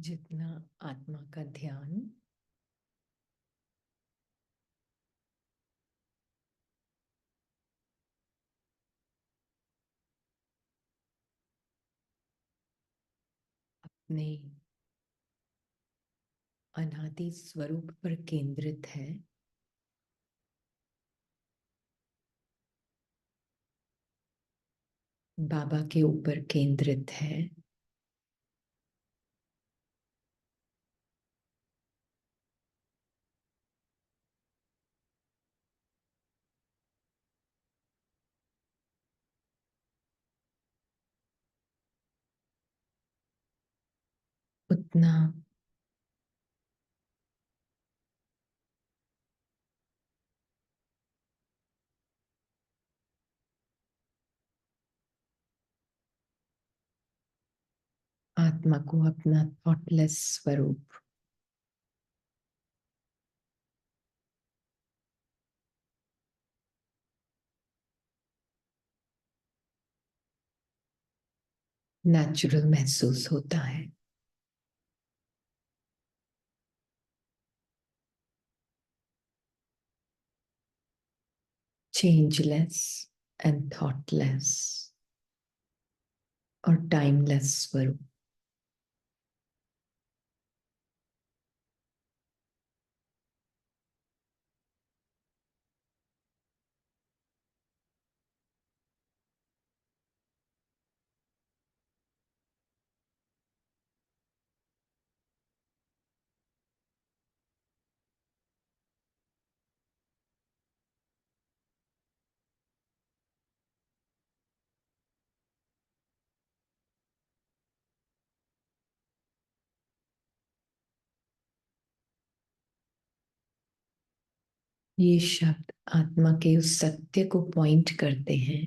जितना आत्मा का ध्यान अपने अनादि स्वरूप पर केंद्रित है, बाबा के ऊपर केंद्रित है, उतना आत्मा को अपना थॉटलेस स्वरूप नेचुरल महसूस होता है। चेंजलेस एंड थॉटलेस और टाइमलेस स्वरूप। ये शब्द आत्मा के उस सत्य को पॉइंट करते हैं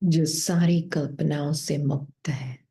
जो सारी कल्पनाओं से मुक्त है,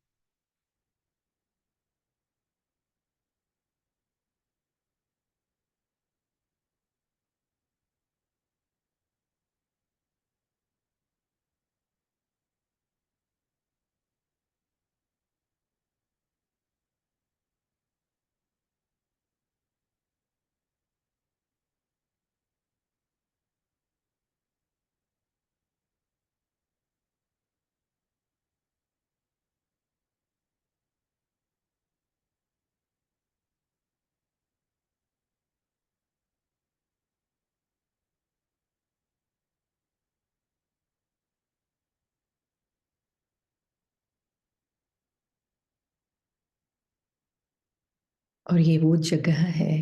और ये वो जगह है,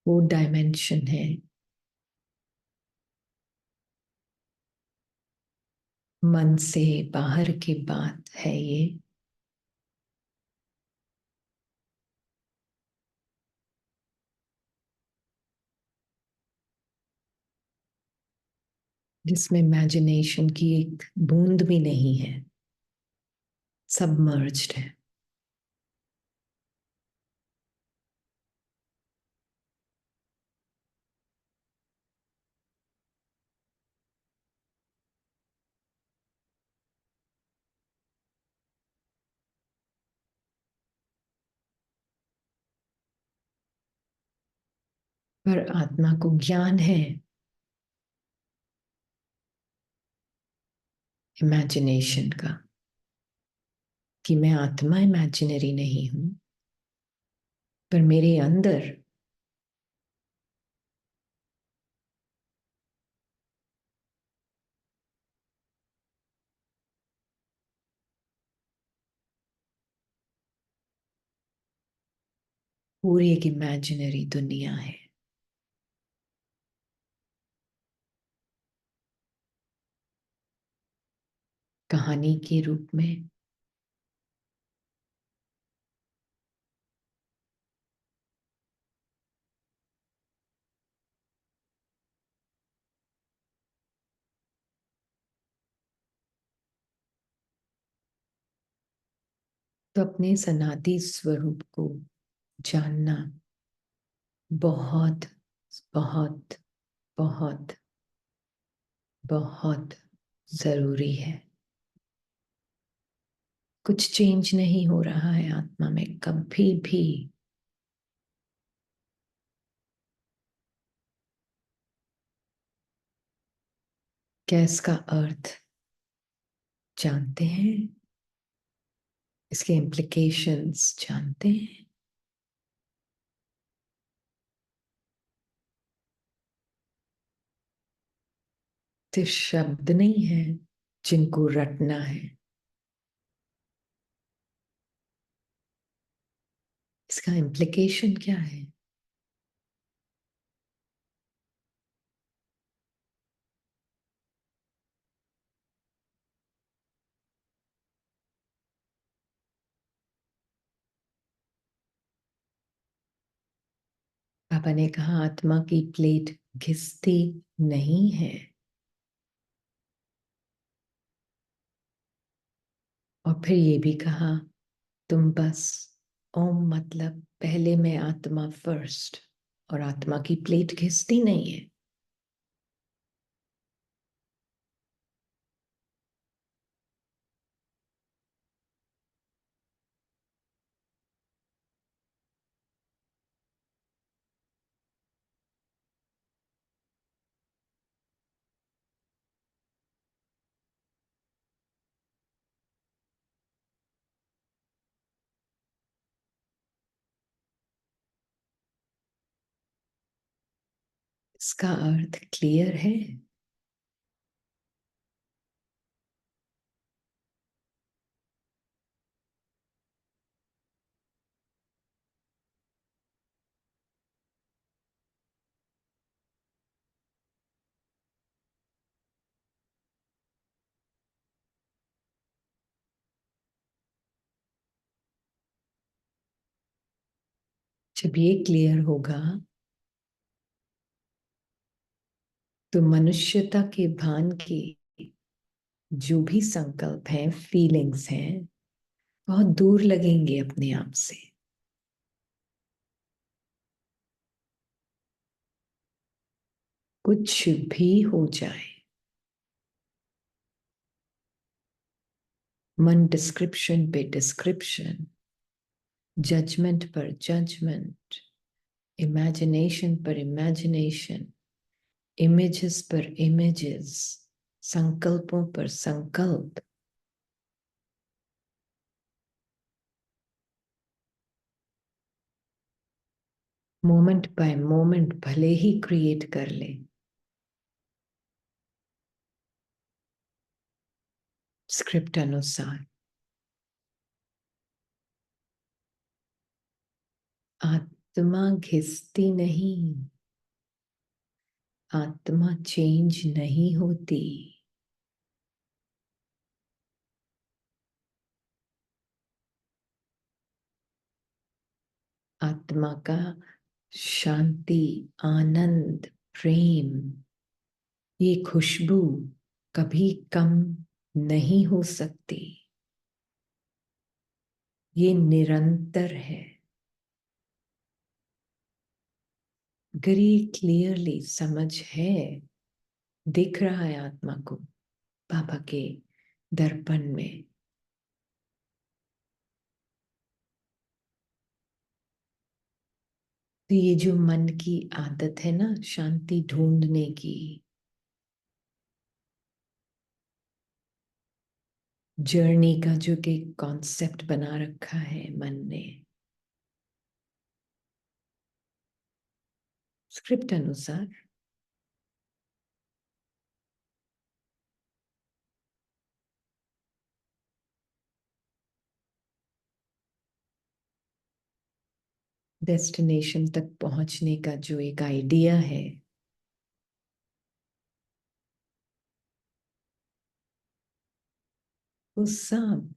वो डायमेंशन है मन से बाहर की बात है ये, जिसमें इमेजिनेशन की एक बूंद भी नहीं है, सबमर्ज्ड है। पर आत्मा को ज्ञान है इमेजिनेशन का, कि मैं आत्मा इमेजिनरी नहीं हूं, पर मेरे अंदर पूरी एक इमेजिनरी दुनिया है। कहानी के रूप में, तो अपने सनातन स्वरूप को जानना बहुत बहुत बहुत बहुत जरूरी है। कुछ चेंज नहीं हो रहा है आत्मा में कभी भी। क्या इसका अर्थ जानते हैं? इसके इम्प्लीकेशंस जानते हैं? सिर्फ शब्द नहीं है जिनको रटना है। इसका इम्प्लीकेशन क्या है? पापा ने कहा आत्मा की प्लेट घिसती नहीं है। और फिर ये भी कहा तुम बस ओम मतलब पहले मैं आत्मा फर्स्ट, और आत्मा की प्लेट घिसती नहीं है। इसका अर्थ क्लियर है? जब ये क्लियर होगा तो मनुष्यता के भान की जो भी संकल्प हैं, फीलिंग्स हैं, बहुत दूर लगेंगे अपने आप से। कुछ भी हो जाए, मन डिस्क्रिप्शन पे डिस्क्रिप्शन, जजमेंट पर जजमेंट, इमेजिनेशन पर इमेजिनेशन, इमेजेस पर इमेजेस, संकल्पों पर संकल्प, मोमेंट बाय मोमेंट भले ही क्रिएट कर ले, स्क्रिप्ट अनुसार। आत्मा घिसती नहीं, आत्मा चेंज नहीं होती। आत्मा का शांति, आनंद, प्रेम, ये खुशबू कभी कम नहीं हो सकती। ये निरंतर है। अगर ये क्लियरली समझ है, दिख रहा है आत्मा को बाबा के दर्पण में, तो ये जो मन की आदत है ना शांति ढूंढने की, जर्नी का जो कि कॉन्सेप्ट बना रखा है मन ने, स्क्रिप्ट अनुसार, डेस्टिनेशन तक पहुंचने का जो एक आइडिया है, वो सब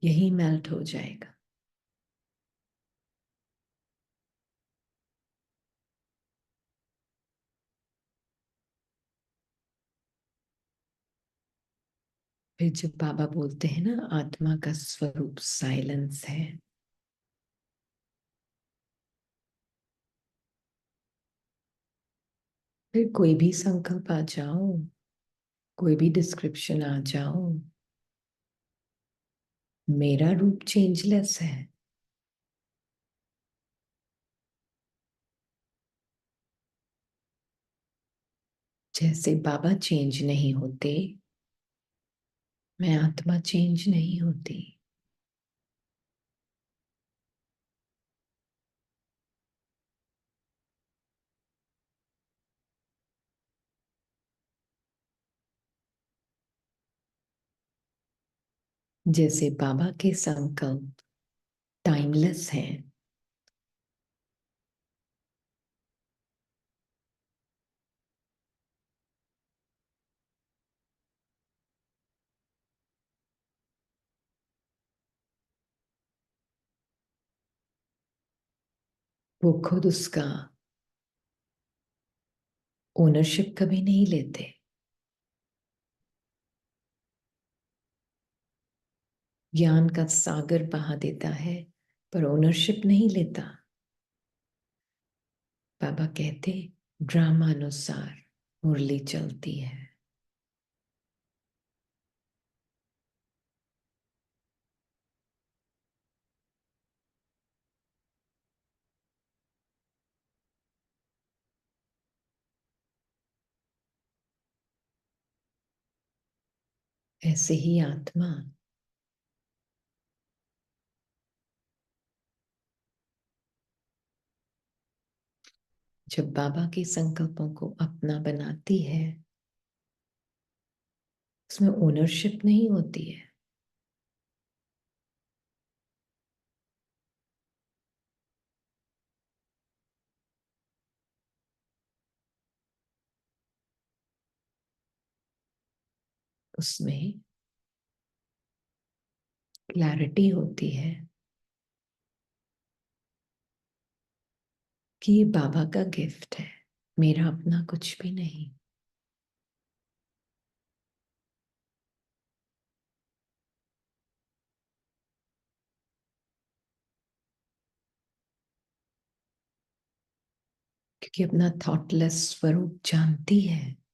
यही मेल्ट हो जाएगा। फिर जब बाबा बोलते हैं ना, आत्मा का स्वरूप साइलेंस है, फिर कोई भी संकल्प आ जाओ, कोई भी डिस्क्रिप्शन आ जाओ, मेरा रूप चेंजलेस है। जैसे बाबा चेंज नहीं होते, मैं आत्मा चेंज नहीं होती। जैसे बाबा के संकल्प टाइमलेस हैं, वो खुद उसका ओनरशिप कभी नहीं लेते। ज्ञान का सागर बहा देता है, पर ओनरशिप नहीं लेता। बाबा कहते, ड्रामा अनुसार मुरली चलती है। ऐसे ही आत्मा जब बाबा के संकल्पों को अपना बनाती है, उसमें ओनरशिप नहीं होती है। उसमें क्लैरिटी होती है कि ये बाबा का गिफ्ट है, मेरा अपना कुछ भी नहीं। क्योंकि अपना थॉटलेस स्वरूप जानती है।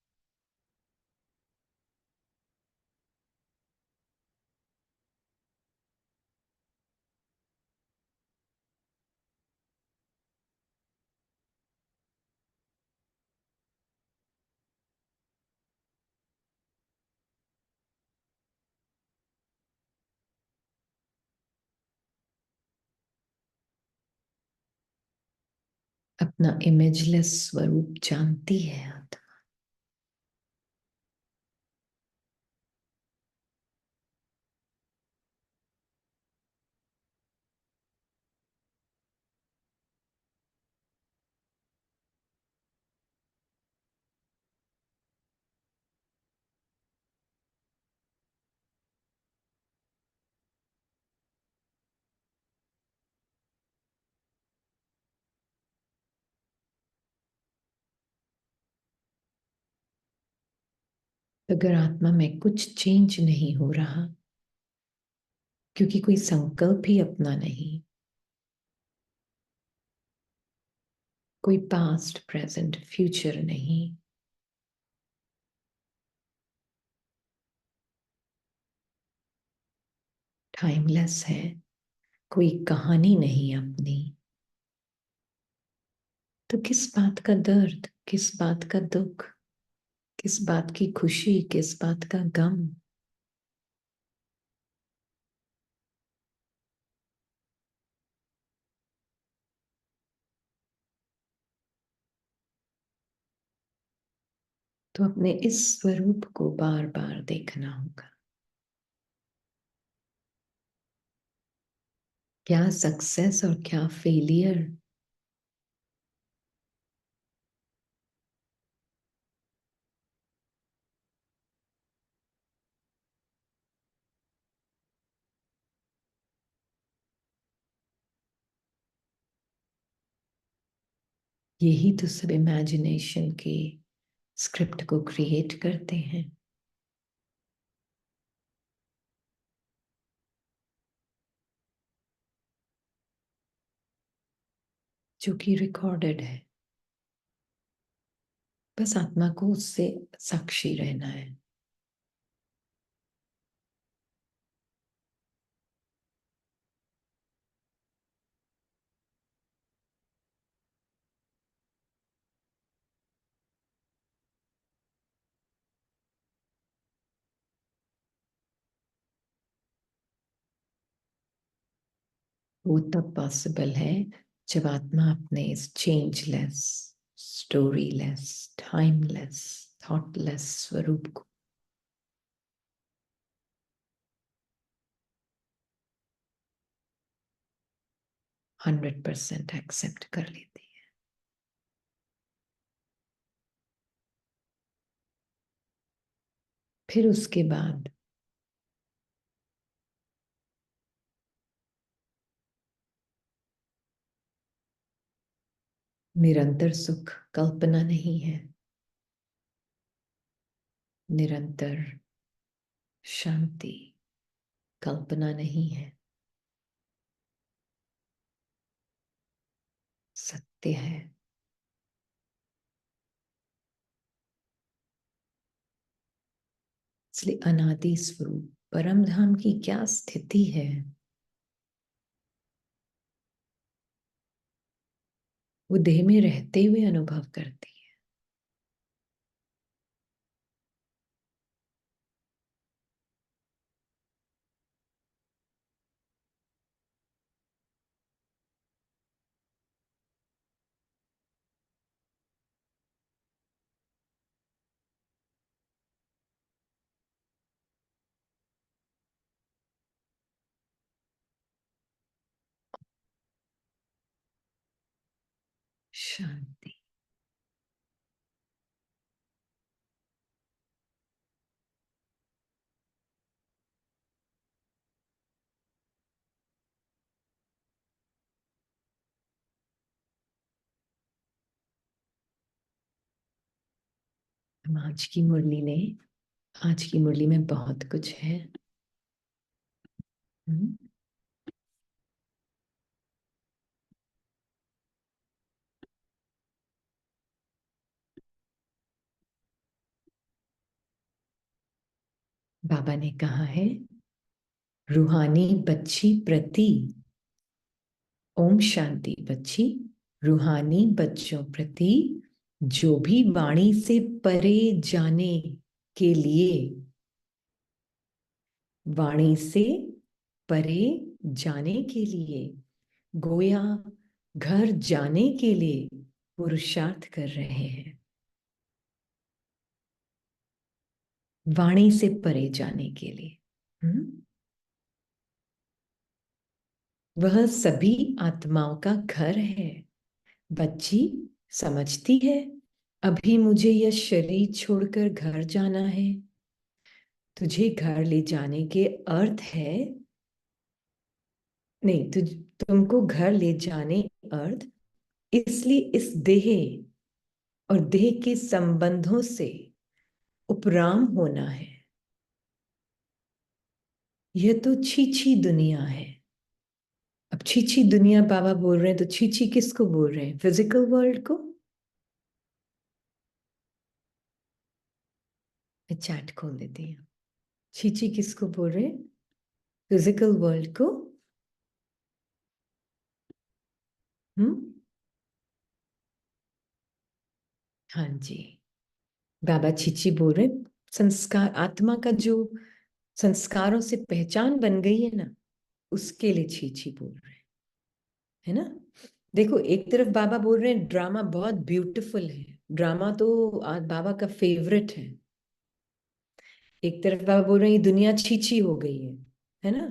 अपना इमेजलेस स्वरूप जानती है आत्मा। अगर आत्मा में कुछ चेंज नहीं हो रहा, क्योंकि कोई संकल्प ही अपना नहीं, कोई पास्ट प्रेजेंट फ्यूचर नहीं, टाइमलेस है, कोई कहानी नहीं अपनी, तो किस बात का दर्द, किस बात का दुख, किस बात की खुशी, किस बात का गम। तो अपने इस स्वरूप को बार बार देखना होगा। क्या सक्सेस और क्या फेलियर, यही तो सब इमेजिनेशन के स्क्रिप्ट को क्रिएट करते हैं। जो कि रिकॉर्डेड है। बस आत्मा को उससे साक्षी रहना है। वो तब पॉसिबल है जब आत्मा अपने इस चेंजलेस, स्टोरीलेस, टाइमलेस, थॉटलेस स्वरूप को 100% एक्सेप्ट कर लेती है। फिर उसके बाद निरंतर सुख कल्पना नहीं है, निरंतर शांति कल्पना नहीं है, सत्य है। इसलिए अनादि स्वरूप परम धाम की क्या स्थिति है, वो देह में रहते हुए अनुभव करती है। शांति। हम आज की मुरली में बहुत कुछ है। हम्म? बाबा ने कहा है, रूहानी बच्ची प्रति ओम शांति। बच्ची, रूहानी बच्चों प्रति जो भी वाणी से परे जाने के लिए, वाणी से परे जाने के लिए, गोया घर जाने के लिए पुरुषार्थ कर रहे हैं। वाणी से परे जाने के लिए। वह सभी आत्माओं का घर है। बच्ची समझती है, अभी मुझे यह शरीर छोड़कर घर जाना है। तुझे घर ले जाने के अर्थ है, नहीं, तुमको घर ले जाने अर्थ, इसलिए इस देह और देह के संबंधों से उपराम होना है। यह तो छीछी दुनिया है। अब छीछी दुनिया बाबा बोल रहे हैं, तो छीछी किसको बोल रहे हैं? फिजिकल वर्ल्ड को। मैं चैट खोल देती हूँ। छीछी किसको बोल रहे हैं? फिजिकल वर्ल्ड को। हम्म। हाँ जी, बाबा छीछी बोल रहे हैं। संस्कार, आत्मा का जो संस्कारों से पहचान बन गई है ना, उसके लिए छीछी बोल रहे हैं, है ना। देखो, एक तरफ बाबा बोल रहे हैं ड्रामा बहुत ब्यूटीफुल है, ड्रामा तो आज बाबा का फेवरेट है। एक तरफ बाबा बोल रहे हैं ये दुनिया छीछी हो गई है ना।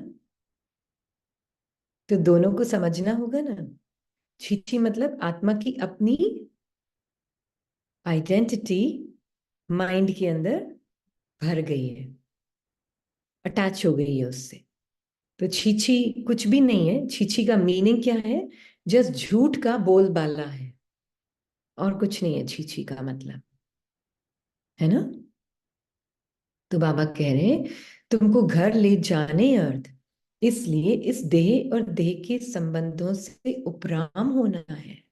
तो दोनों को समझना होगा ना। छीछी मतलब आत्मा की अपनी आइडेंटिटी माइंड के अंदर भर गई है, अटैच हो गई है उससे। तो छीछी कुछ भी नहीं है। छीछी का मीनिंग क्या है? जस्ट झूठ का बोलबाला है, और कुछ नहीं है छीछी का मतलब, है ना। तो बाबा कह रहे हैं तुमको घर ले जाने अर्थ, इसलिए इस देह और देह के संबंधों से उपराम होना है।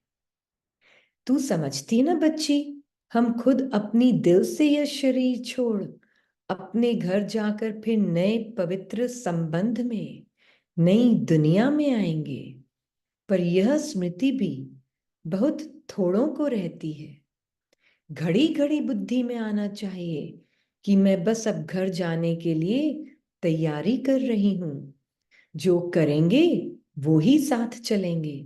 तू समझती ना बच्ची, हम खुद अपनी दिल से यह शरीर छोड़ अपने घर जाकर फिर नए पवित्र संबंध में नई दुनिया में आएंगे। पर यह स्मृति भी बहुत थोड़ों को रहती है। घड़ी घड़ी बुद्धि में आना चाहिए कि मैं बस अब घर जाने के लिए तैयारी कर रही हूं। जो करेंगे वो ही साथ चलेंगे।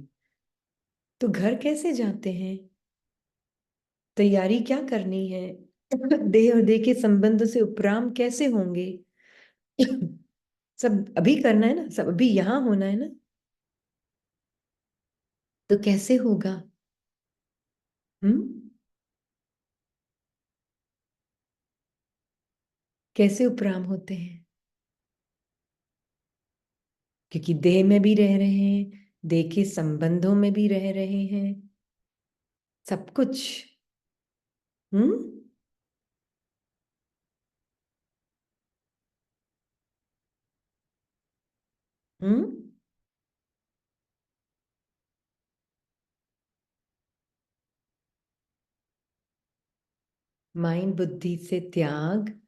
तो घर कैसे जाते हैं? तैयारी क्या करनी है? देह और देह के संबंध से उपराम कैसे होंगे? सब अभी करना है ना, सब अभी यहां होना है ना। तो कैसे होगा? हम्म। कैसे उपराम होते हैं? क्योंकि देह में भी रह रहे हैं, देह के संबंधों में भी रह रहे हैं, सब कुछ। हम्म। हम्म। माइंड बुद्धि से त्याग,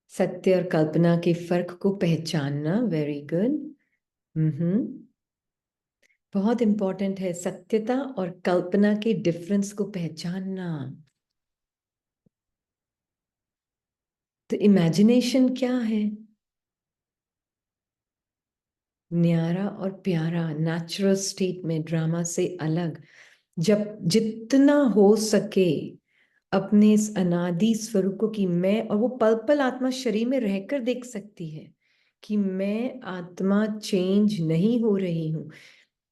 सत्य और कल्पना के फर्क को पहचानना। Very good. हम्म। बहुत इंपॉर्टेंट है सत्यता और कल्पना के डिफरेंस को पहचानना। तो इमेजिनेशन क्या है? न्यारा और प्यारा, नेचुरल स्टेट में, ड्रामा से अलग। जब जितना हो सके अपने इस अनादि स्वरूप को, कि मैं, और वो पल पल आत्मा शरीर में रहकर देख सकती है कि मैं आत्मा चेंज नहीं हो रही हूं।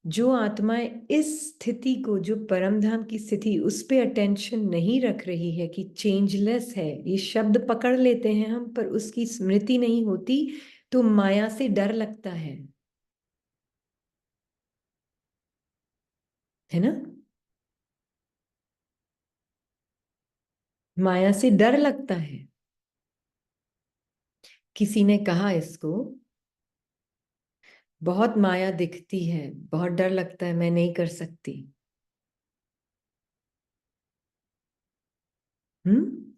जो आत्माएं इस स्थिति को, जो परम धाम की स्थिति, उस पे अटेंशन नहीं रख रही है कि चेंजलेस है, ये शब्द पकड़ लेते हैं हम, पर उसकी स्मृति नहीं होती, तो माया से डर लगता है ना। माया से डर लगता है। किसी ने कहा इसको, बहुत माया दिखती है, बहुत डर लगता है, मैं नहीं कर सकती। हम्म।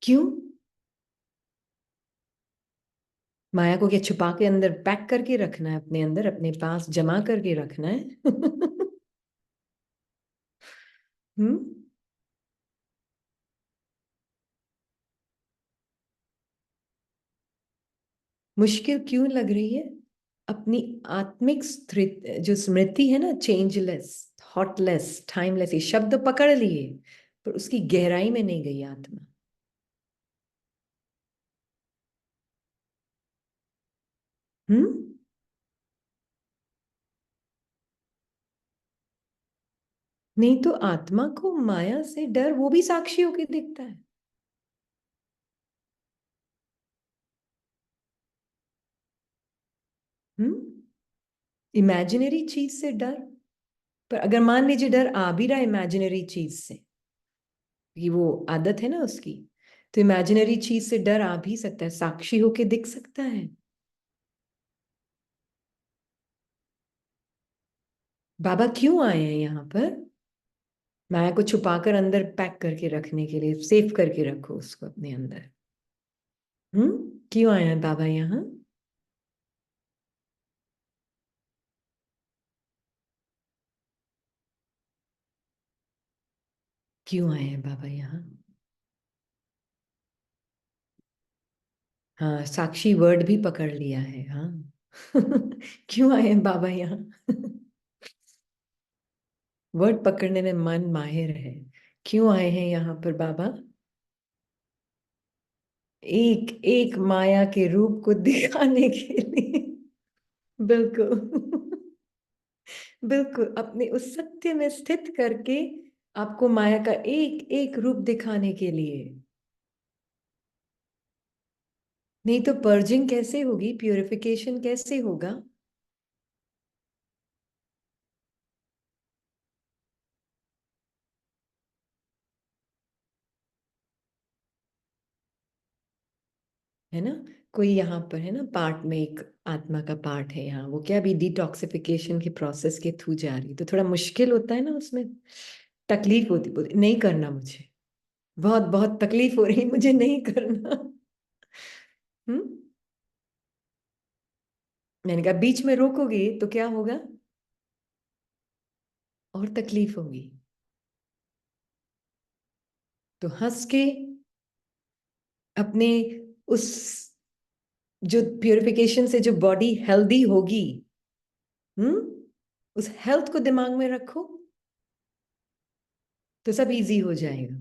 क्यों? माया को क्या छुपा के अंदर पैक करके रखना है, अपने अंदर अपने पास जमा करके रखना है? हम्म। मुश्किल क्यों लग रही है? अपनी आत्मिक जो स्मृति है ना, चेंजलेस, थॉटलेस, टाइमलेस, ये शब्द पकड़ लिए, पर उसकी गहराई में नहीं गई आत्मा। हम्म। नहीं तो आत्मा को माया से डर, वो भी साक्षी होके दिखता है। हम्म। इमेजिनरी चीज से डर। पर अगर मान लीजिए डर आ भी रहा है इमेजिनरी चीज से, कि वो आदत है ना उसकी, तो इमेजिनरी चीज से डर आ भी सकता है, साक्षी होके दिख सकता है। बाबा क्यों आए हैं यहाँ पर? माया को छुपाकर अंदर पैक करके रखने के लिए, सेफ करके रखो उसको अपने अंदर। क्यों आए हैं बाबा यहाँ? क्यों आए हैं बाबा यहाँ? हाँ, साक्षी वर्ड भी पकड़ लिया है, हाँ। क्यों आए हैं बाबा यहाँ? वर्ड पकड़ने में मन माहिर है। क्यों आए हैं यहाँ पर बाबा? एक एक माया के रूप को दिखाने के लिए। बिल्कुल। बिल्कुल, अपने उस सत्य में स्थित करके आपको माया का एक एक रूप दिखाने के लिए। नहीं तो पर्जिंग कैसे होगी, प्यूरिफिकेशन कैसे होगा? है ना। कोई यहाँ पर है ना, पार्ट में एक आत्मा का पार्ट है यहाँ, वो क्या अभी डिटॉक्सिफिकेशन के प्रोसेस के थ्रू जा रही है, तो थोड़ा मुश्किल होता है ना उसमें, तकलीफ होती होती नहीं करना मुझे, बहुत बहुत तकलीफ हो रही मुझे, नहीं करना। हम्म। मैंने कहा बीच में रोकोगे तो क्या होगा, और तकलीफ होगी। तो हंस के अपने उस, जो प्योरिफिकेशन से जो बॉडी हेल्दी होगी, हम्म, उस हेल्थ को दिमाग में रखो, तो सब इजी हो जाएगा,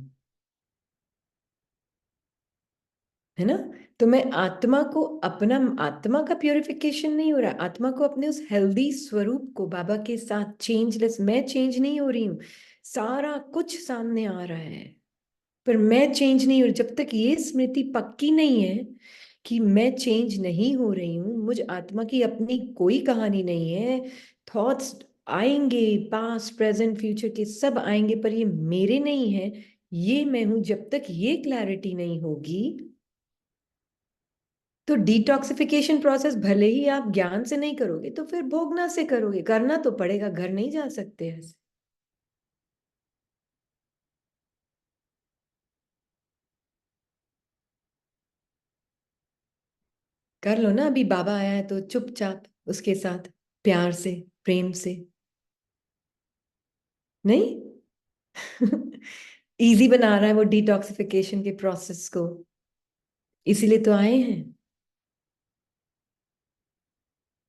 है ना। तो मैं आत्मा को अपना, आत्मा का प्योरिफिकेशन नहीं हो रहा, आत्मा को अपने उस हेल्दी स्वरूप को बाबा के साथ चेंजलेस, मैं चेंज नहीं हो रही हूँ, सारा कुछ सामने आ रहा है, पर मैं चेंज नहीं हो रही। जब तक ये स्मृति पक्की नहीं है कि मैं चेंज नहीं हो रही हूँ, मुझ आत्मा की अपनी कोई कहानी नहीं है, थॉट्स आएंगे, पास्ट प्रेजेंट फ्यूचर के सब आएंगे, पर ये मेरे नहीं है, ये मैं हूं, जब तक ये क्लैरिटी नहीं होगी, तो डिटॉक्सिफिकेशन प्रोसेस भले ही आप ज्ञान से नहीं करोगे तो फिर भोगना से करोगे, करना तो पड़ेगा, घर नहीं जा सकते ऐसे। कर लो ना, अभी बाबा आया है तो चुपचाप उसके साथ प्यार से, प्रेम से, नहीं। इजी बना रहा है वो डिटॉक्सिफिकेशन के प्रोसेस को, इसीलिए तो आए हैं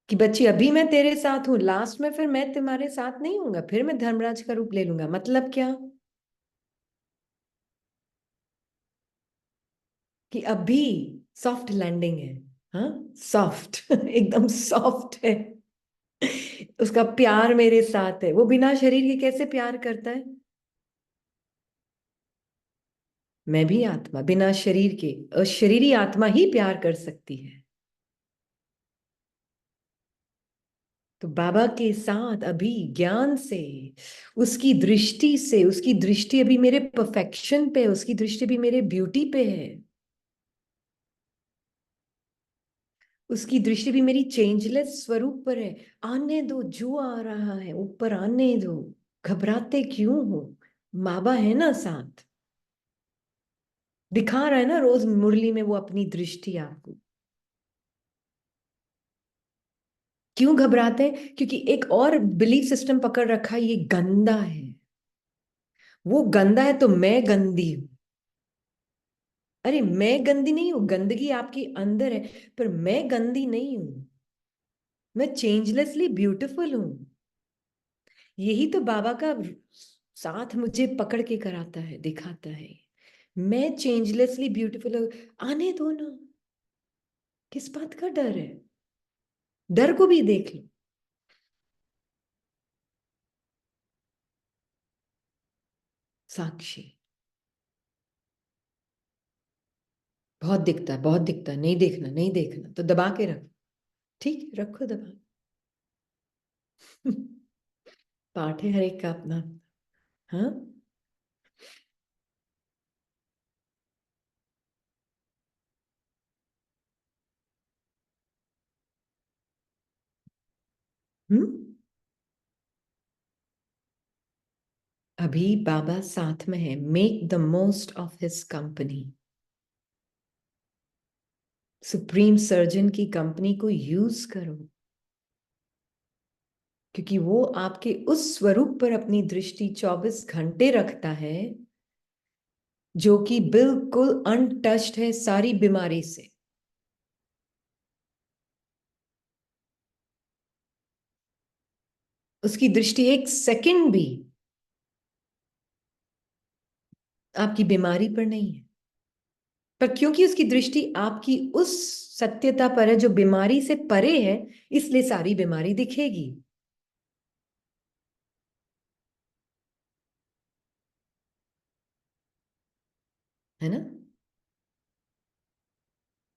कि बच्ची अभी मैं तेरे साथ हूं, लास्ट में फिर मैं तुम्हारे साथ नहीं हूंगा, फिर मैं धर्मराज का रूप ले लूंगा, मतलब क्या, कि अभी सॉफ्ट लैंडिंग है। हाँ, सॉफ्ट, एकदम सॉफ्ट है। उसका प्यार मेरे साथ है, वो बिना शरीर के कैसे प्यार करता है। मैं भी आत्मा, बिना शरीर के अशरीरी आत्मा ही प्यार कर सकती है। तो बाबा के साथ अभी ज्ञान से, उसकी दृष्टि से, उसकी दृष्टि अभी मेरे परफेक्शन पे है, उसकी दृष्टि भी मेरे ब्यूटी पे है, उसकी दृष्टि भी मेरी चेंजलेस स्वरूप पर है। आने दो, जो आ रहा है ऊपर आने दो, घबराते क्यों हो, बाबा है ना साथ, दिखा रहा है ना रोज मुरली में वो अपनी दृष्टि आपको। क्यों घबराते हैं, क्योंकि एक और बिलीफ सिस्टम पकड़ रखा है, ये गंदा है, वो गंदा है तो मैं गंदी हूं। अरे मैं गंदी नहीं हूं, गंदगी आपके अंदर है, पर मैं गंदी नहीं हूं, मैं चेंजलेसली ब्यूटीफुल हूं। यही तो बाबा का साथ मुझे पकड़ के कराता है, दिखाता है, मैं चेंजलेसली ब्यूटीफुल हूं। आने दो ना, किस बात का डर है, डर को भी देख लो, साक्षी। बहुत दिखता है, बहुत दिखता है, नहीं देखना, नहीं देखना, तो दबा के रखो, ठीक है, रखो दबा। पाठ है हर एक का अपना। हाँ। हम्म। अभी बाबा साथ में है, make the most of his company, supreme surgeon की कंपनी को यूज करो, क्योंकि वो आपके उस स्वरूप पर अपनी दृष्टि 24 घंटे रखता है, जो कि बिल्कुल अनटच्ड है सारी बीमारी से। उसकी दृष्टि एक सेकंड भी आपकी बीमारी पर नहीं है, पर क्योंकि उसकी दृष्टि आपकी उस सत्यता पर है जो बीमारी से परे है, इसलिए सारी बीमारी दिखेगी, है ना।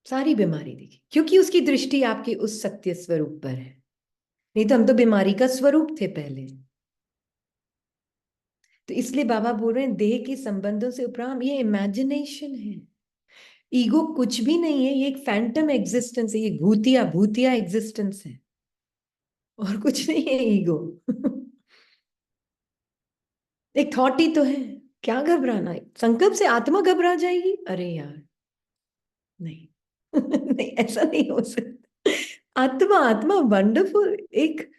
सारी बीमारी दिखेगी क्योंकि उसकी दृष्टि आपके उस सत्य स्वरूप पर है, नहीं तो हम तो बीमारी का स्वरूप थे पहले। तो इसलिए बाबा बोल रहे हैं देह के संबंधों से उपराम, ये इमेजिनेशन है, ईगो कुछ भी नहीं है, ये एक फैंटम एग्जिस्टेंस है, ये भूतिया भूतिया एग्जिस्टेंस है, और कुछ नहीं है ईगो। एक थॉट ही तो है। क्या घबराना है, संकल्प से आत्मा घबरा जाएगी? अरे यार, नहीं। नहीं, ऐसा नहीं हो सकता। आत्मा, आत्मा वंडरफुल, एक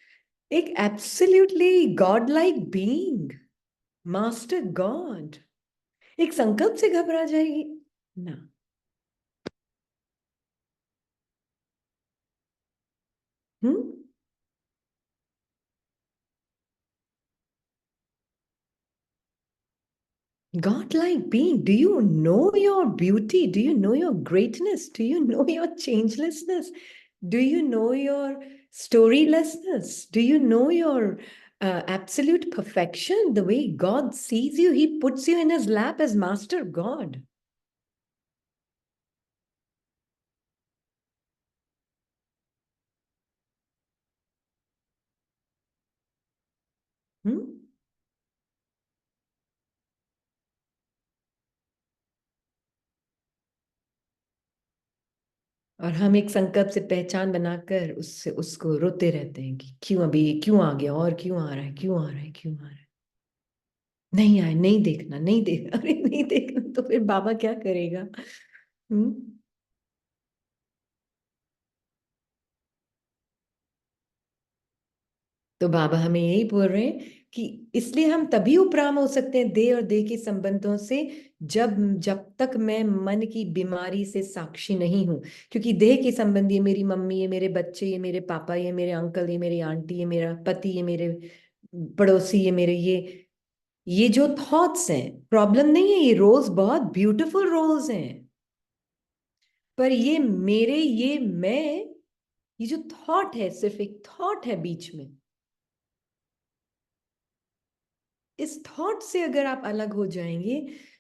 एक absolutely God like being, master God. एक संकल्प से घबरा जाएगी ना? हम्म। God-like being, do you know your beauty? Do you know your greatness? Do you know your changelessness? Do you know your storylessness? Do you know your absolute perfection? The way God sees you, He puts you in His lap as Master God. Hmm? और हम एक संकल्प से पहचान बनाकर उससे उसको रोते रहते हैं कि क्यों अभी, क्यों आ गया, और क्यों आ रहा है, क्यों आ रहा है, क्यों आ रहा है? नहीं आए, नहीं देखना, नहीं देखना। अरे नहीं देखना तो फिर बाबा क्या करेगा? हम्म। तो बाबा हमें यही बोल रहे हैं कि इसलिए हम तभी उपराम हो सकते हैं देह और देह के संबंधों से, जब जब तक मैं मन की बीमारी से साक्षी नहीं हूं। क्योंकि देह के संबंधी, ये मेरी मम्मी, ये मेरे बच्चे, ये मेरे पापा, ये मेरे अंकल, ये मेरी आंटी, ये मेरा पति, ये मेरे पड़ोसी, ये मेरे ये जो थॉट्स हैं, प्रॉब्लम नहीं है, ये रोल्स बहुत ब्यूटीफुल रोल्स हैं। पर ये मेरे, ये मैं, ये जो थॉट है सिर्फ एक थॉट है बीच में। इस थॉट से अगर आप अलग हो जाएंगे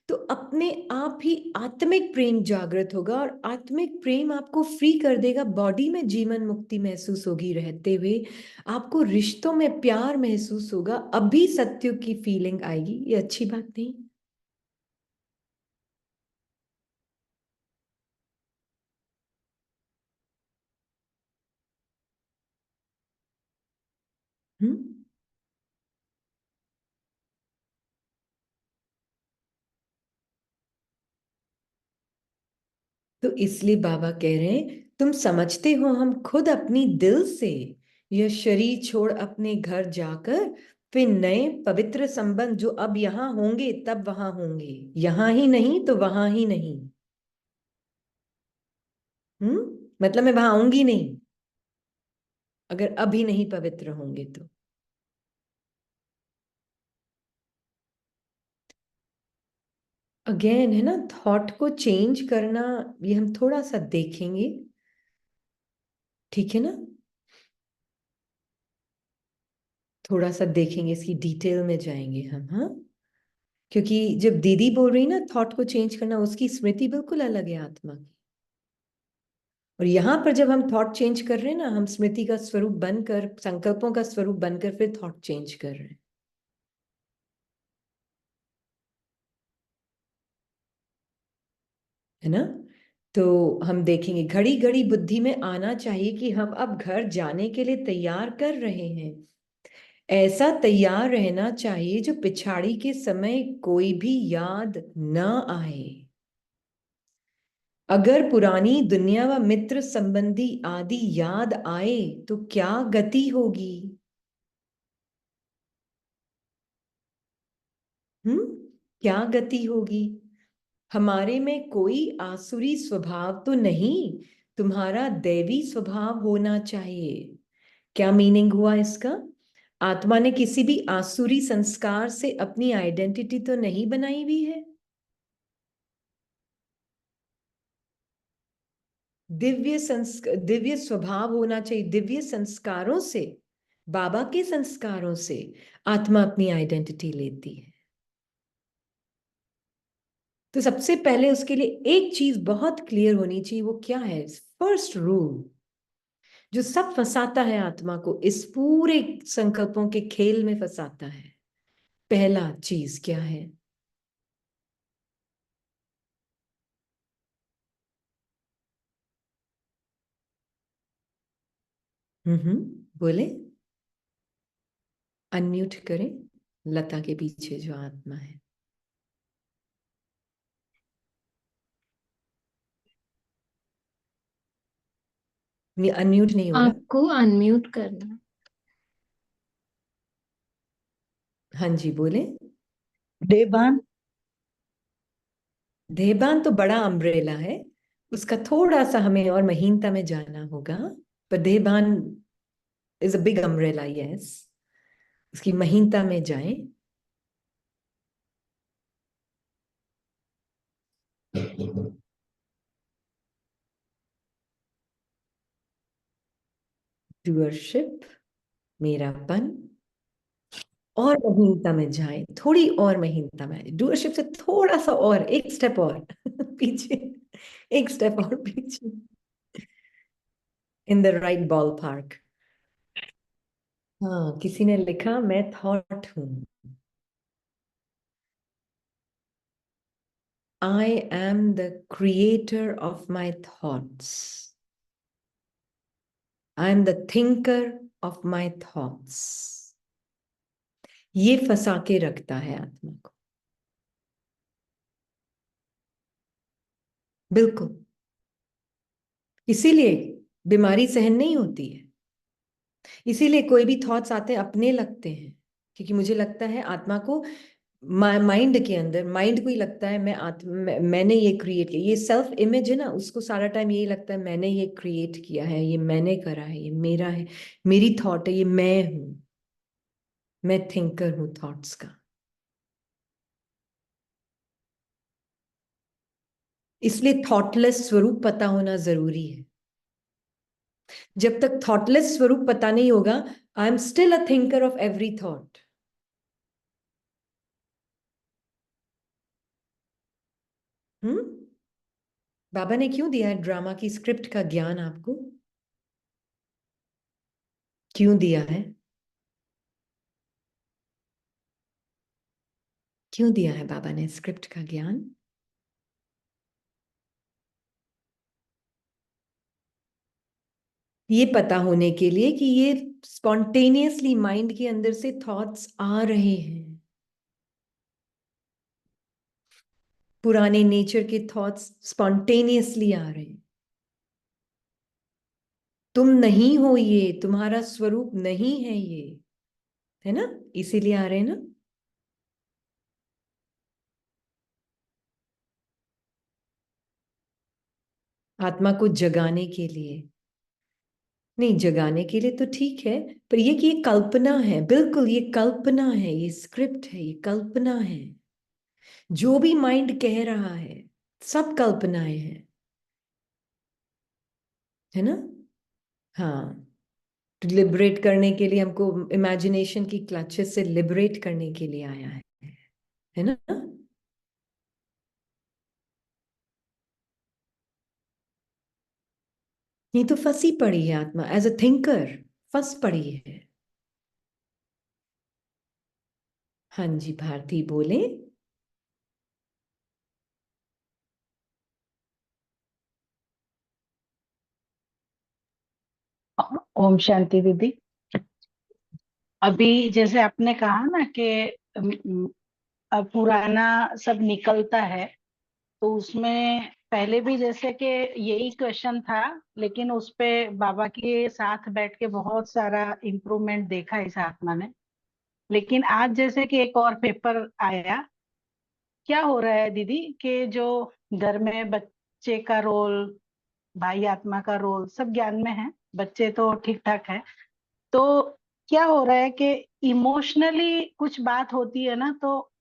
तो अपने आप ही आत्मिक प्रेम जागृत होगा, और आत्मिक प्रेम आपको फ्री कर देगा, बॉडी में जीवन मुक्ति महसूस होगी रहते हुए, आपको रिश्तों में प्यार महसूस होगा, अभी सत्य की फीलिंग आएगी। ये अच्छी बात नहीं? हम्म। तो इसलिए बाबा कह रहे हैं, तुम समझते हो हम खुद अपनी दिल से यह शरीर छोड़ अपने घर जाकर फिर नए पवित्र संबंध जो अब यहाँ होंगे तब वहां होंगे, यहाँ ही नहीं तो वहां ही नहीं। मतलब मैं वहां आऊंगी नहीं अगर अभी नहीं पवित्र होंगे तो। अगेन है ना, थॉट को चेंज करना, ये हम थोड़ा सा देखेंगे, ठीक है ना? थोड़ा सा देखेंगे, इसकी डिटेल में जाएंगे हम, हाँ। क्योंकि जब दीदी बोल रही ना थॉट को चेंज करना, उसकी स्मृति बिल्कुल अलग है आत्मा की। और यहां पर जब हम थॉट चेंज कर रहे हैं ना, हम स्मृति का स्वरूप बनकर, संकल्पों का स्वरूप बनकर फिर थॉट चेंज कर रहे हैं, है ना? तो हम देखेंगे, घड़ी घड़ी बुद्धि में आना चाहिए कि हम अब घर जाने के लिए तैयार कर रहे हैं। ऐसा तैयार रहना चाहिए जो पिछाड़ी के समय कोई भी याद न आए। अगर पुरानी दुनिया व मित्र संबंधी आदि याद आए तो क्या गति होगी? हम्म। क्या गति होगी? हमारे में कोई आसुरी स्वभाव तो नहीं, तुम्हारा दैवी स्वभाव होना चाहिए। क्या मीनिंग हुआ इसका? आत्मा ने किसी भी आसुरी संस्कार से अपनी आइडेंटिटी तो नहीं बनाई हुई है। दिव्य स्वभाव होना चाहिए, दिव्य संस्कारों से, बाबा के संस्कारों से आत्मा अपनी आइडेंटिटी लेती है। तो सबसे पहले उसके लिए एक चीज बहुत क्लियर होनी चाहिए, वो क्या है? फर्स्ट रूल जो सब फंसाता है आत्मा को, इस पूरे संकल्पों के खेल में फंसाता है, पहला चीज क्या है? बोले। अनम्यूट करें लता के पीछे जो आत्मा है। ये अनम्यूट नहीं हो रहा। आपको अनम्यूट करना। हाँ जी बोले। देवान। देहबान तो बड़ा अम्ब्रेला है, उसका थोड़ा सा हमें और महीनता में जाना होगा। पर देहबान is a big umbrella, yes. उसकी महीनता में जाएं। डूअरशिप, मेरापन, और महीनता में जाएं, थोड़ी और महीनता में, डूअरशिप से थोड़ा सा और, एक स्टेप और पीछे, एक स्टेप और पीछे, in the right ball park. हाँ, किसी ने लिखा मैं थॉट हूं। I am the creator of my thoughts. I am the thinker of my thoughts. ये फंसा के रखता है आत्मा को। बिल्कुल, इसीलिए बीमारी सहन नहीं होती है। इसीलिए कोई भी थॉट्स आते हैं अपने लगते हैं, क्योंकि मुझे लगता है आत्मा को, माइंड के अंदर, माइंड को ही लगता है मैंने ये क्रिएट किया। ये सेल्फ इमेज है ना, उसको सारा टाइम यही लगता है मैंने ये क्रिएट किया है, ये मैंने करा है, ये मेरा है, मेरी थॉट है, ये मैं हूं, मैं थिंकर हूं थॉट्स का। इसलिए थॉटलेस स्वरूप पता होना जरूरी है। जब तक थॉटलेस स्वरूप पता नहीं होगा, I am still a thinker of every thought. Hmm. बाबा ने क्यों दिया है ड्रामा की स्क्रिप्ट का ज्ञान आपको? क्यों दिया है? क्यों दिया है बाबा ने स्क्रिप्ट का ज्ञान? ये पता होने के लिए कि ये स्पॉन्टेनियसली माइंड के अंदर से थॉट्स आ रहे हैं। पुराने नेचर के थॉट्स स्पॉन्टेनियसली आ रहे हैं। तुम नहीं हो, ये तुम्हारा स्वरूप नहीं है, ये है ना, इसीलिए आ रहे हैं ना। आत्मा को जगाने के लिए नहीं, जगाने के लिए तो ठीक है, पर ये कि ये कल्पना है, बिल्कुल ये कल्पना है, ये स्क्रिप्ट है, ये कल्पना है। जो भी माइंड कह रहा है सब कल्पनाएं हैं, है ना। हाँ, लिबरेट करने के लिए, हमको इमेजिनेशन की क्लचेस से लिबरेट करने के लिए आया है ना। ये तो फंसी पड़ी है आत्मा, एज अ थिंकर फंस पड़ी है। हाँ जी भारती बोले। ओम शांति दीदी। अभी जैसे आपने कहा ना कि अब पुराना सब निकलता है, तो उसमें पहले भी जैसे कि यही क्वेश्चन था, लेकिन उस पे बाबा के साथ बैठ के बहुत सारा इम्प्रूवमेंट देखा इस आत्मा ने। लेकिन आज जैसे कि एक और पेपर आया, क्या हो रहा है दीदी कि जो घर में बच्चे का रोल, भाई आत्मा का रोल सब ज्ञान में है, बच्चे तो ठीक ठाक है। तो क्या हो रहा है कि इमोशनली कुछ बात होती है ना, तो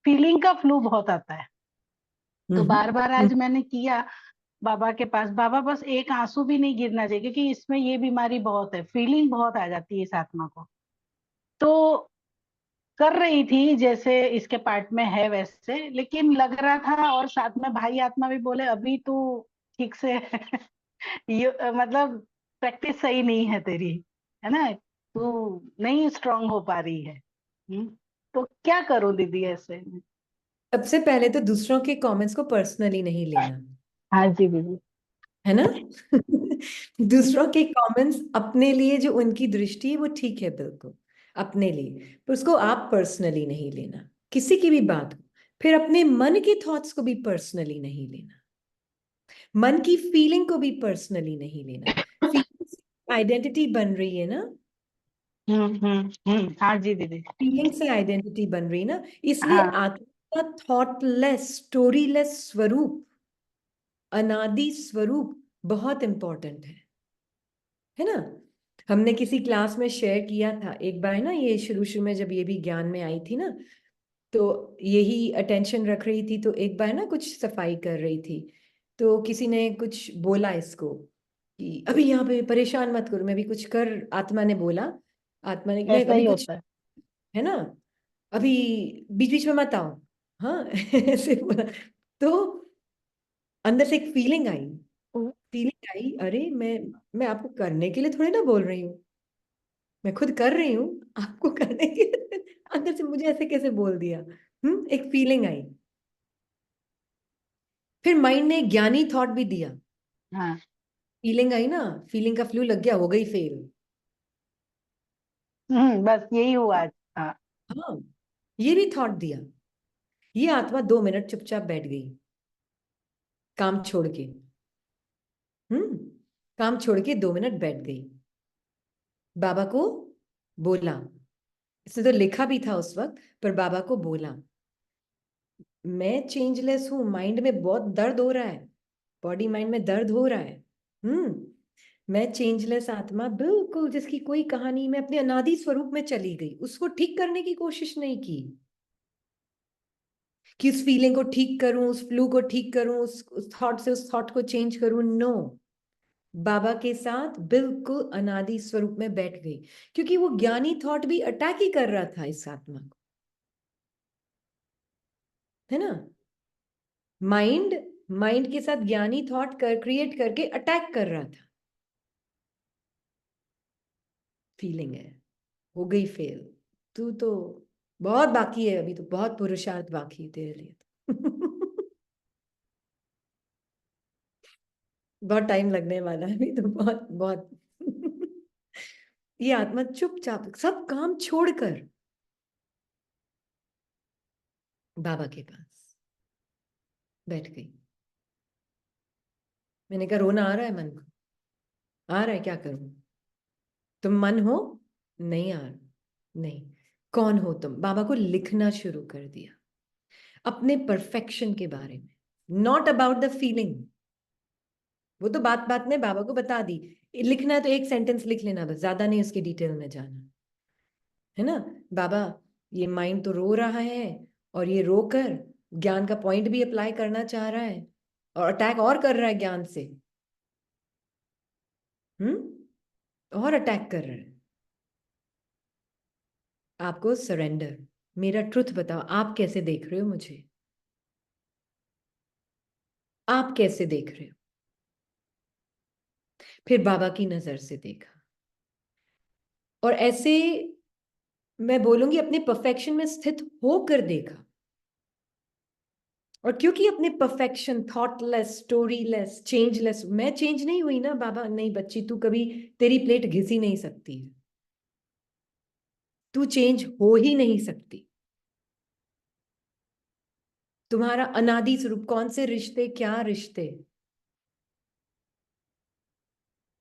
फीलिंग का फ्लू बहुत आता है। तो बार बार हम्म। आज मैंने किया बाबा के पास, बाबा बस एक आंसू भी नहीं गिरना चाहिए, क्योंकि इसमें ये बीमारी बहुत है, फीलिंग बहुत आ जाती है इस आत्मा को। तो कर रही थी जैसे इसके पार्ट में है वैसे, लेकिन लग रहा था, और साथ में भाई आत्मा भी बोले अभी तू ठीक से ये मतलब प्रैक्टिस सही नहीं है तेरी, है ना, तू नहीं स्ट्रांग हो पा रही है। तो क्या करूं दीदी ऐसे में? सबसे पहले तो दूसरों के कमेंट्स को पर्सनली नहीं लेना, हाँ जी दीदी। है ना। दूसरों के कमेंट्स अपने लिए जो उनकी दृष्टि है वो ठीक है बिल्कुल अपने लिए, पर उसको आप पर्सनली नहीं लेना किसी की भी बात को। फिर अपने मन के थॉट्स को भी पर्सनली नहीं लेना, मन की फीलिंग को भी पर्सनली नहीं लेना। फीलिंग आइडेंटिटी बन रही है ना, हाँ जी दीदी। फीलिंग से आइडेंटिटी बन रही ना, इसलिए हाँ आत्मा का थॉटलेस स्टोरीलेस स्वरूप, अनादि स्वरूप बहुत इंपॉर्टेंट है ना। हमने किसी क्लास में शेयर किया था एक बार ना, ये शुरू शुरू में जब ये भी ज्ञान में आई थी ना, तो यही अटेंशन रख रही थी, तो एक बार ना कुछ सफाई कर रही थी, तो किसी ने कुछ बोला इसको कि अभी यहाँ पे परेशान मत करो, मैं भी कुछ कर, आत्मा ने बोला, आत्मा ने मैं ऐसा अभी ही कुछ, होता है। है ना, अभी बीच बीच में मत आओ, हाँ। ऐसे बोला, तो अंदर से एक फीलिंग आई, अरे मैं आपको करने के लिए थोड़ी ना बोल रही हूँ, मैं खुद कर रही हूँ, आपको करने के लिए अंदर से मुझे ऐसे कैसे बोल दिया। एक फीलिंग आई, फिर माइंड ने एक ज्ञानी थॉट भी दिया, हाँ फीलिंग आई ना, फीलिंग का फ्लू लग गया, हो गई फेल। बस यही हुआ आज। हाँ हाँ, ये भी थॉट दिया, ये आत्मा 2 मिनट चुपचाप बैठ गई, काम छोड़ के, हम्म काम छोड़ के 2 मिनट बैठ गई, बाबा को बोला, इसने तो लिखा भी था उस वक्त, पर बाबा को बोला, मैं चेंजलेस हूं, माइंड में बहुत दर्द हो रहा है, बॉडी माइंड में दर्द हो रहा है, मैं चेंजलेस आत्मा बिल्कुल जिसकी कोई कहानी, मैं अपने अनादि स्वरूप में चली गई, उसको ठीक करने की कोशिश नहीं की कि उस फीलिंग को ठीक करूं, उस फ्लू को ठीक करूं, उस थॉट से उस थॉट को चेंज करूं, नो, बाबा के साथ बिल्कुल अनादि स्वरूप में बैठ गई, क्योंकि वो ज्ञानी थॉट भी अटैक ही कर रहा था इस आत्मा को, है ना। माइंड माइंड के साथ ज्ञानी थॉट क्रिएट करके अटैक कर रहा था, फीलिंग है, हो गई फेल, तू तो बहुत बाकी है, अभी तो बहुत पुरुषार्थ बाकी है तेरे लिए तो। बहुत टाइम लगने वाला है अभी तो, बहुत बहुत। ये आत्मा चुपचाप सब काम छोड़कर बाबा के पास बैठ गई। मैंने कहा रोना आ रहा है मन को, आ रहा है, क्या करूं, तुम मन हो, नहीं आ रहा, नहीं, कौन हो तुम, बाबा को लिखना शुरू कर दिया अपने परफेक्शन के बारे में, नॉट अबाउट द फीलिंग, वो तो बात बात में बाबा को बता दी, लिखना है तो एक सेंटेंस लिख लेना बस, ज्यादा नहीं उसके डिटेल में जाना, है ना। बाबा ये माइंड तो रो रहा है, और ये रोकर ज्ञान का पॉइंट भी अप्लाई करना चाह रहा है, और अटैक और कर रहा है ज्ञान से, और अटैक कर रहा है, आपको सरेंडर, मेरा ट्रुथ बताओ, आप कैसे देख रहे हो मुझे, आप कैसे देख रहे हो। फिर बाबा की नजर से देखा, और ऐसे मैं बोलूंगी अपने परफेक्शन में स्थित होकर देखा, और क्योंकि अपने परफेक्शन, थॉटलेस, स्टोरीलेस, चेंजलेस, मैं चेंज नहीं हुई ना बाबा, नहीं बच्ची, तू कभी, तेरी प्लेट घिस ही नहीं सकती है, तू चेंज हो ही नहीं सकती, तुम्हारा अनादि स्वरूप, कौन से रिश्ते, क्या रिश्ते,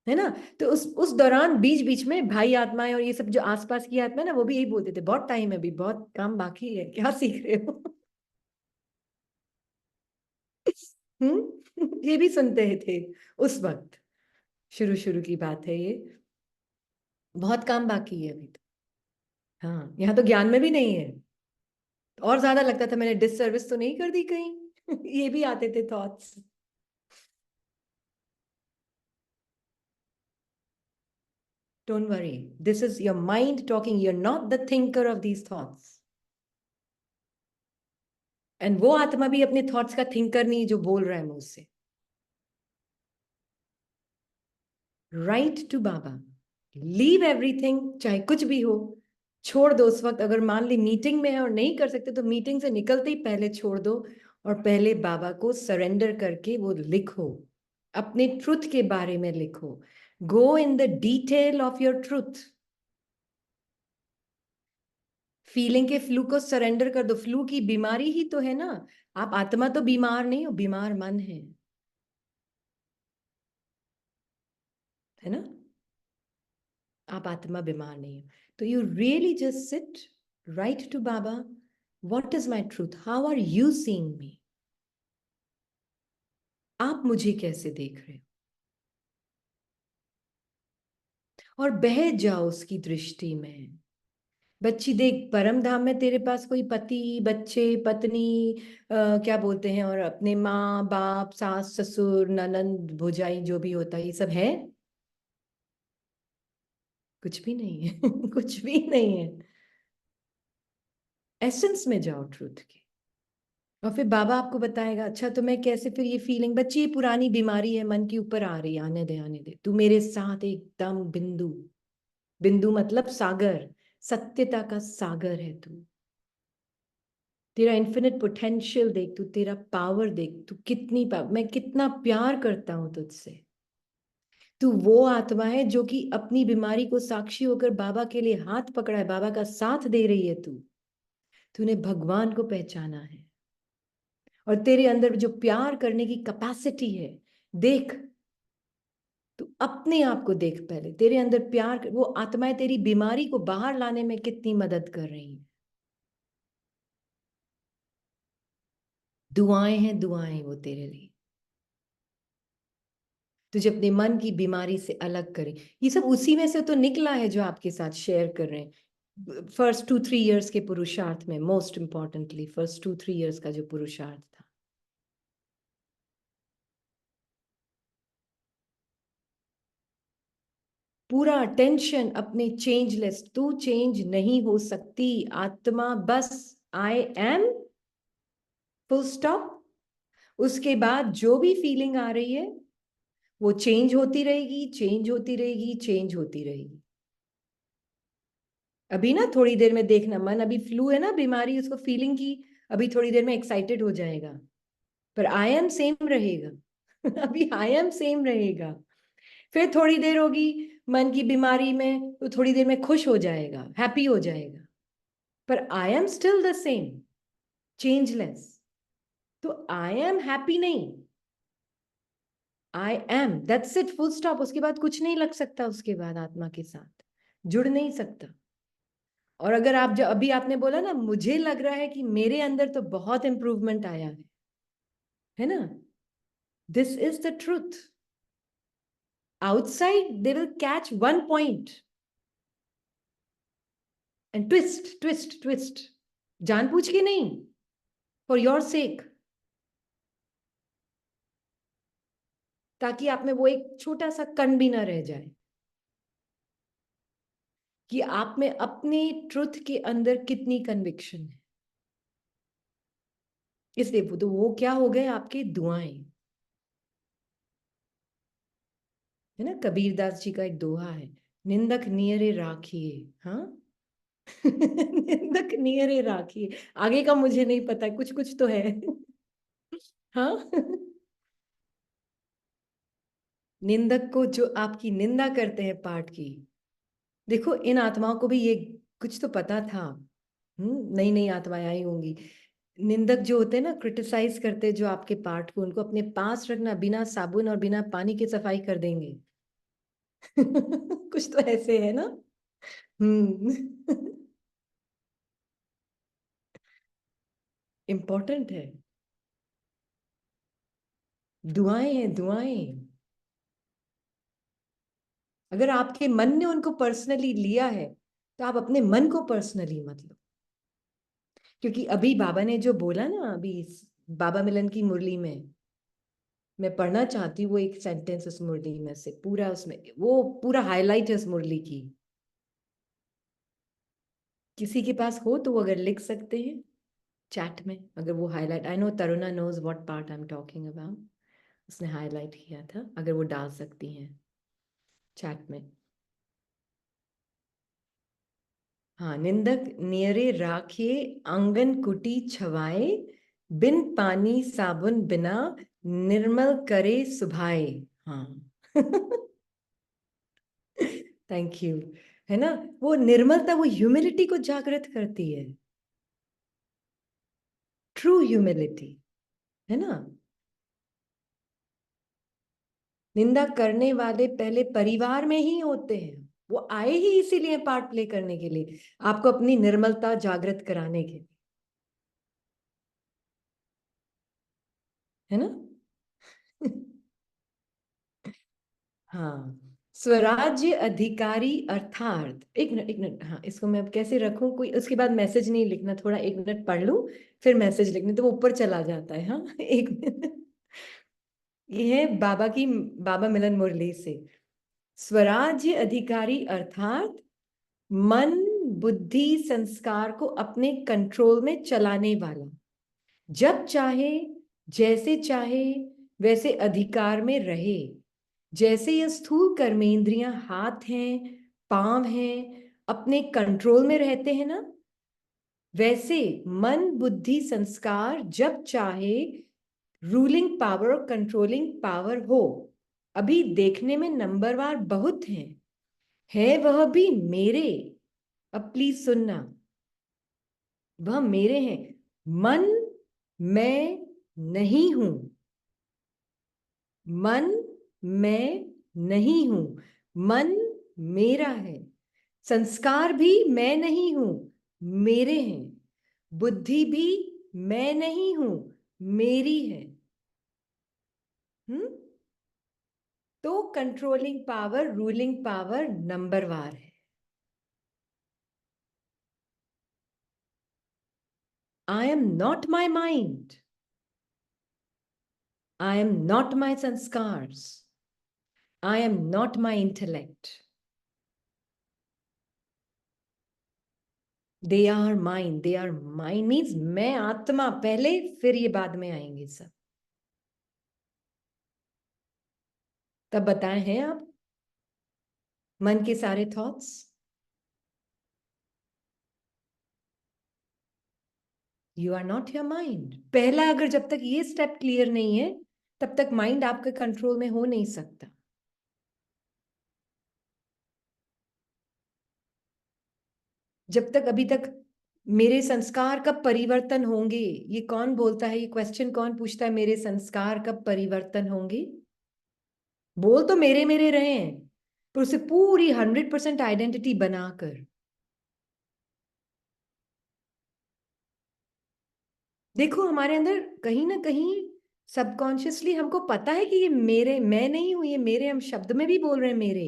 है ना। तो उस दौरान बीच बीच में भाई आत्माएं और ये सब जो आसपास की आत्मा है ना, वो भी यही बोलते थे, बहुत टाइम है अभी, बहुत काम बाकी है, क्या सीख रहे हो। ये भी सुनते थे उस वक्त, शुरू शुरू की बात है ये, बहुत काम बाकी है अभी तो, हाँ, यहाँ तो ज्ञान में भी नहीं है, और ज्यादा लगता था मैंने डिससर्विस तो नहीं कर दी कहीं। ये भी आते थे thoughts. Don't worry, this is your mind talking, you're not the thinker of these thoughts, and वो आत्मा भी अपने थॉट्स का थिंकर नहीं जो बोल रहा है मुंह से। Write to Baba, leave everything, चाहे कुछ भी हो, छोड़ दो उस वक्त, अगर मान ली मीटिंग में है और नहीं कर सकते तो मीटिंग से निकलते ही पहले छोड़ दो, और पहले बाबा को सरेंडर करके वो लिखो, अपने ट्रुथ के बारे में लिखो, go in the detail of your truth. Feeling के फ्लू को सरेंडर कर दो। फ्लू की बीमारी ही तो है ना, आप आत्मा तो बीमार नहीं हो, बीमार मन है ना, आप आत्मा बीमार नहीं हो। तो you really just sit, write to Baba, what is my truth, how are you seeing me, आप मुझे कैसे देख रहे हो, और बह जाओ उसकी दृष्टि में। बच्ची देख, परम धाम में तेरे पास कोई पति, बच्चे, पत्नी, क्या बोलते हैं, और अपने माँ बाप, सास ससुर, ननंद भौजाई, जो भी होता है, ये सब है? कुछ भी नहीं है। कुछ भी नहीं है। एसेंस में जाओ ट्रूथ के, और फिर बाबा आपको बताएगा, अच्छा तो मैं कैसे फिर ये फीलिंग, बच्ची ये पुरानी बीमारी है, मन के ऊपर आ रही है, आने दे आने दे, तू मेरे साथ एकदम बिंदु, बिंदु मतलब सागर, सत्यता का सागर है तू। तेरा इन्फिनिट पोटेंशियल देख, तू तेरा पावर देख, तू कितनी पावर, मैं कितना प्यार करता हूं तुझसे। तू वो आत्मा है जो कि अपनी बीमारी को साक्षी होकर बाबा के लिए हाथ पकड़ा है, बाबा का साथ दे रही है तू। तूने भगवान को पहचाना है, और तेरे अंदर जो प्यार करने की कैपेसिटी है, देख, तू अपने आप को देख पहले, तेरे अंदर प्यार, वो आत्माएं तेरी बीमारी को बाहर लाने में कितनी मदद कर रही हैं। दुआएं हैं, दुआएं वो तेरे लिए, तुझे अपने मन की बीमारी से अलग करे। ये सब उसी में से तो निकला है जो आपके साथ शेयर कर रहे हैं। फर्स्ट 2-3 इयर्स के पुरुषार्थ में, मोस्ट इंपॉर्टेंटली फर्स्ट 2-3 इयर्स का जो पुरुषार्थ था। पूरा अटेंशन अपने चेंजलेस, तू चेंज नहीं हो सकती आत्मा, बस आई एम, फुल स्टॉप। उसके बाद जो भी फीलिंग आ रही है वो चेंज होती रहेगी, चेंज होती रहेगी, चेंज होती रहेगी। अभी ना थोड़ी देर में देखना, मन अभी फ्लू है ना, बीमारी, उसको फीलिंग की, अभी थोड़ी देर में एक्साइटेड हो जाएगा, पर आई एम सेम रहेगा। अभी आई एम सेम रहेगा। फिर थोड़ी देर होगी मन की बीमारी में, तो थोड़ी देर में खुश हो जाएगा, हैप्पी हो जाएगा, पर आई am still the same, changeless. तो आई एम हैप्पी नहीं, I am, that's it, full stop. उसके बाद कुछ नहीं लग सकता, उसके बाद आत्मा के साथ जुड़ नहीं सकता। और अगर आप, जो अभी आपने बोला ना, मुझे लग रहा है कि मेरे अंदर तो बहुत इंप्रूवमेंट आया है ना, this is the truth. Outside they will catch one point and twist twist twist, जानबूझ के नहीं, फॉर योर सेक, ताकि आप में वो एक छोटा सा कण भी ना रह जाए कि आप में अपने ट्रुथ के अंदर कितनी कन्विक्शन है। इसलिए वो तो, वो क्या हो गए आपके दुआएं, है ना। कबीरदास जी का एक दोहा है, निंदक नियरे राखिए, हाँ। निंदक नियरे राखिए, आगे का मुझे नहीं पता, कुछ कुछ तो है। हाँ। निंदक को, जो आपकी निंदा करते हैं पाठ की, देखो इन आत्माओं को भी ये कुछ तो पता था। नई नई आत्माएं आई होंगी। निंदक जो होते हैं ना, क्रिटिसाइज करते हैं जो आपके पाठ को, उनको अपने पास रखना, बिना साबुन और बिना पानी के सफाई कर देंगे। कुछ तो ऐसे है ना। इंपॉर्टेंट है, दुआएं हैं, दुआएं। अगर आपके मन ने उनको पर्सनली लिया है, तो आप अपने मन को पर्सनली मत लो। क्योंकि अभी बाबा ने जो बोला ना, अभी बाबा मिलन की मुरली में, मैं पढ़ना चाहती हूँ वो एक सेंटेंस उस मुरली में से, पूरा उसमें वो पूरा हाईलाइट है उस मुरली की। किसी के पास हो तो वो अगर लिख सकते हैं चैट में, अगर वो highlight, I know Taruna knows what part I am talking about, उसने हाईलाइट किया था, अगर वो डाल सकती हैं चैट में। हाँ, निंदक नियरे राखे, आंगन कुटी छवाए, बिन पानी साबुन बिना निर्मल करे सुभाए। हाँ थैंक यू। है ना, वो निर्मलता, वो ह्यूमिलिटी को जागृत करती है, ट्रू ह्यूमिलिटी, है ना। निंदा करने वाले पहले परिवार में ही होते हैं, वो आए ही इसीलिए पार्ट प्ले करने के लिए, आपको अपनी निर्मलता जागृत कराने के लिए, है ना हाँ, स्वराज्य अधिकारी अर्थात, एक मिनट एक मिनट, हाँ इसको मैं अब कैसे रखूं, कोई उसके बाद मैसेज नहीं लिखना, थोड़ा 1 मिनट पढ़ लूं फिर मैसेज लिखने, तो वो ऊपर चला जाता है। हाँ 1 मिनट। ये है बाबा मिलन मुरली से। स्वराज्य अधिकारी अर्थात मन बुद्धि संस्कार को अपने कंट्रोल में चलाने वाला, जब चाहे जैसे चाहे वैसे अधिकार में रहे। जैसे ये स्थूल कर्मेंद्रियां हाथ हैं, पांव हैं, अपने कंट्रोल में रहते हैं ना, वैसे मन बुद्धि संस्कार जब चाहे रूलिंग पावर और कंट्रोलिंग पावर हो। अभी देखने में नंबरवार बहुत हैं, है वह भी मेरे। अब प्लीज सुनना, वह मेरे हैं। मन मैं नहीं हूं, मन मैं नहीं हूं, मन मेरा है। संस्कार भी मैं नहीं हूं, मेरे हैं। बुद्धि भी मैं नहीं हूं, मेरी है। हम्म, तो कंट्रोलिंग पावर रूलिंग पावर नंबरवार है। I am not my mind, I am not my संस्कार्स, I am not my intellect, they are mind, they are mind means मैं आत्मा पहले, फिर ये बाद में आएंगे सब। तब बताए हैं आप मन के सारे thoughts. You are not your mind, पहला अगर जब तक ये स्टेप क्लियर नहीं है तब तक माइंड आपके कंट्रोल में हो नहीं सकता। जब तक अभी तक मेरे संस्कार कब परिवर्तन होंगे, ये कौन बोलता है, ये क्वेश्चन कौन पूछता है, मेरे संस्कार कब परिवर्तन होंगे। बोल तो मेरे मेरे रहे हैं, पर उसे पूरी 100% आइडेंटिटी बनाकर। देखो हमारे अंदर कहीं ना कहीं सबकॉन्शियसली हमको पता है कि ये मेरे, मैं नहीं हूं, ये मेरे, हम शब्द में भी बोल रहे हैं मेरे,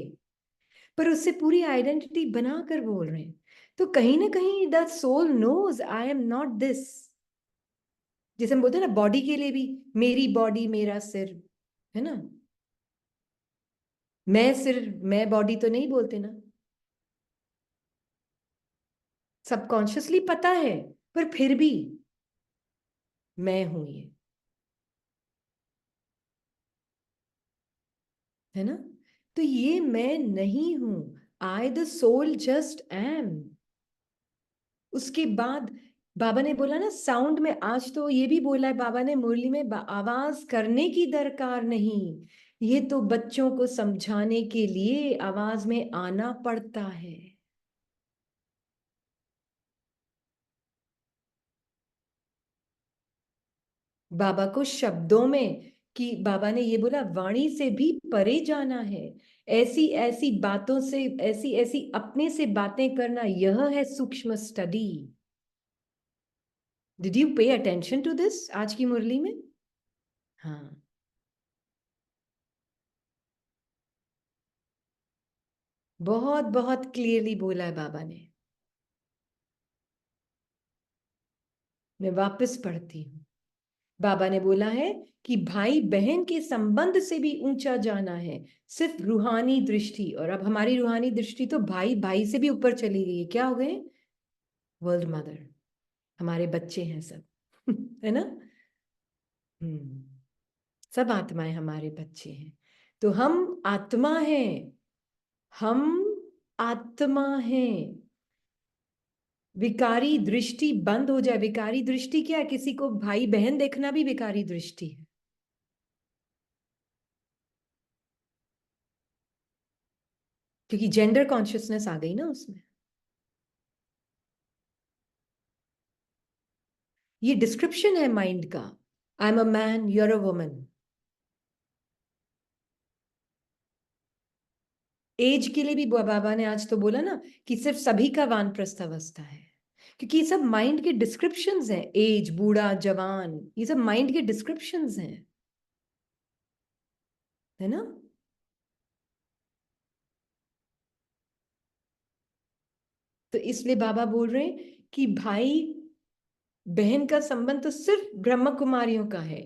पर उससे पूरी आइडेंटिटी बनाकर बोल रहे हैं। तो कहीं ना कहीं the soul knows I am not this. जैसे हम बोलते हैं ना बॉडी के लिए भी, मेरी बॉडी मेरा सिर, है ना, मैं सिर मैं बॉडी तो नहीं बोलते ना, सबकॉन्शियसली पता है, पर फिर भी मैं हूं ये, है ना। तो ये मैं नहीं हूं, I the soul just M. उसके बाद बाबा ने बोला ना साउंड में, आज तो ये भी बोला है बाबा ने मुरली में, आवाज करने की दरकार नहीं, ये तो बच्चों को समझाने के लिए आवाज में आना पड़ता है। बाबा को शब्दों में, कि बाबा ने ये बोला वाणी से भी परे जाना है, ऐसी ऐसी बातों से, ऐसी ऐसी अपने से बातें करना, यह है सूक्ष्म study. Did you pay attention to this आज की मुरली में। हाँ, बहुत बहुत क्लियरली बोला है बाबा ने। मैं वापस पढ़ती हूँ, बाबा ने बोला है कि भाई बहन के संबंध से भी ऊंचा जाना है, सिर्फ रूहानी दृष्टि। और अब हमारी रूहानी दृष्टि तो भाई भाई से भी ऊपर चली गई है, क्या हो गए, वर्ल्ड मदर, हमारे बच्चे हैं सब है ना। हम्म, सब आत्माएं हमारे बच्चे हैं। तो हम आत्मा हैं, हम आत्मा हैं। विकारी दृष्टि बंद हो जाए। विकारी दृष्टि क्या है? किसी को भाई बहन देखना भी विकारी दृष्टि है। क्योंकि जेंडर कॉन्शियसनेस आ गई ना उसमें। ये डिस्क्रिप्शन है माइंड का। I am a man, you are a woman. Age के लिए भी बाबा ने आज तो बोला ना कि सिर्फ सभी का वानप्रस्थ अवस्था है, क्योंकि ये सब माइंड के डिस्क्रिप्शंस हैं। एज, बूढ़ा, जवान, ये सब माइंड के डिस्क्रिप्शंस हैं, है ना। तो इसलिए बाबा बोल रहे हैं कि भाई बहन का संबंध तो सिर्फ ब्रह्म कुमारियों का है।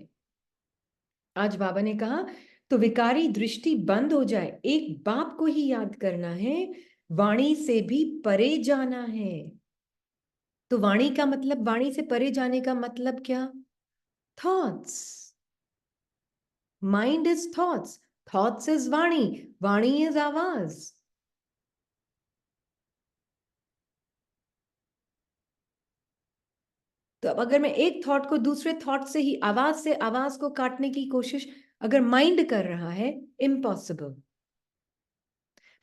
आज बाबा ने कहा तो विकारी दृष्टि बंद हो जाए। एक बाप को ही याद करना है, वाणी से भी परे जाना है। तो वाणी का मतलब, वाणी से परे जाने का मतलब क्या? Thoughts. Mind is thoughts, thoughts is वाणी, वाणी इज आवाज। तो अब अगर मैं एक थॉट को दूसरे थॉट से ही, आवाज से आवाज को काटने की कोशिश अगर माइंड कर रहा है, इम्पॉसिबल।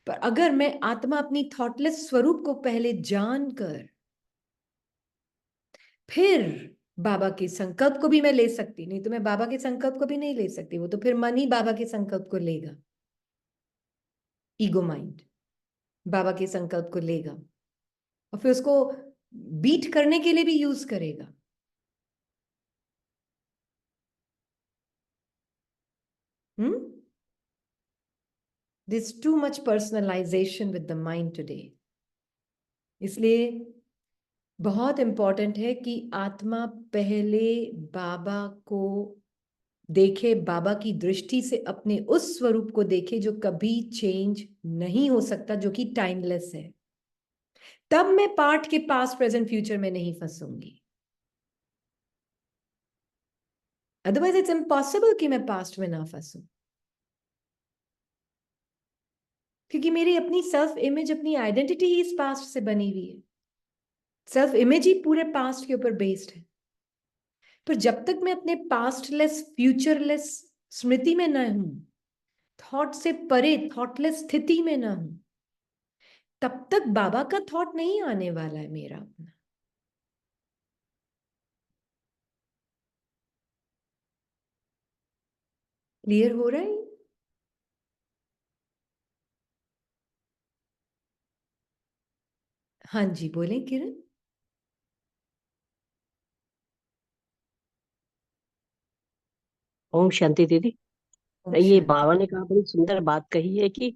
पर अगर मैं आत्मा अपनी थॉटलेस स्वरूप को पहले जानकर फिर बाबा के संकल्प को भी मैं ले सकती, नहीं तो मैं बाबा के संकल्प को भी नहीं ले सकती। वो तो फिर मन ही बाबा के संकल्प को लेगा। ईगो माइंड बाबा के संकल्प को लेगा और फिर उसको बीट करने के लिए भी यूज करेगा। This too much personalization with the mind today. इसलिए बहुत इंपॉर्टेंट है कि आत्मा पहले बाबा को देखे, बाबा की दृष्टि से अपने उस स्वरूप को देखे जो कभी चेंज नहीं हो सकता, जो कि टाइमलेस है। तब मैं पार्ट के पास्ट प्रेजेंट फ्यूचर में नहीं फंसूंगी। अदरवाइज इट्स इम्पॉसिबल कि मैं पास्ट में ना फंसूं, क्योंकि मेरी अपनी सेल्फ इमेज, अपनी आइडेंटिटी ही इस पास्ट से बनी हुई है। सेल्फ इमेज ही पूरे पास्ट के ऊपर बेस्ड है। पर जब तक मैं अपने पास्टलेस, फ्यूचरलेस स्मृति में ना हूं, थॉट से परे थॉटलेस स्थिति में ना हूं, तब तक बाबा का थॉट नहीं आने वाला है मेरा अपना। क्लियर हो रहा है? हाँ जी, बोले किरण। ओम शांति दीदी। ओम ये शांति। बाबा ने कहा, बड़ी सुंदर बात कही है कि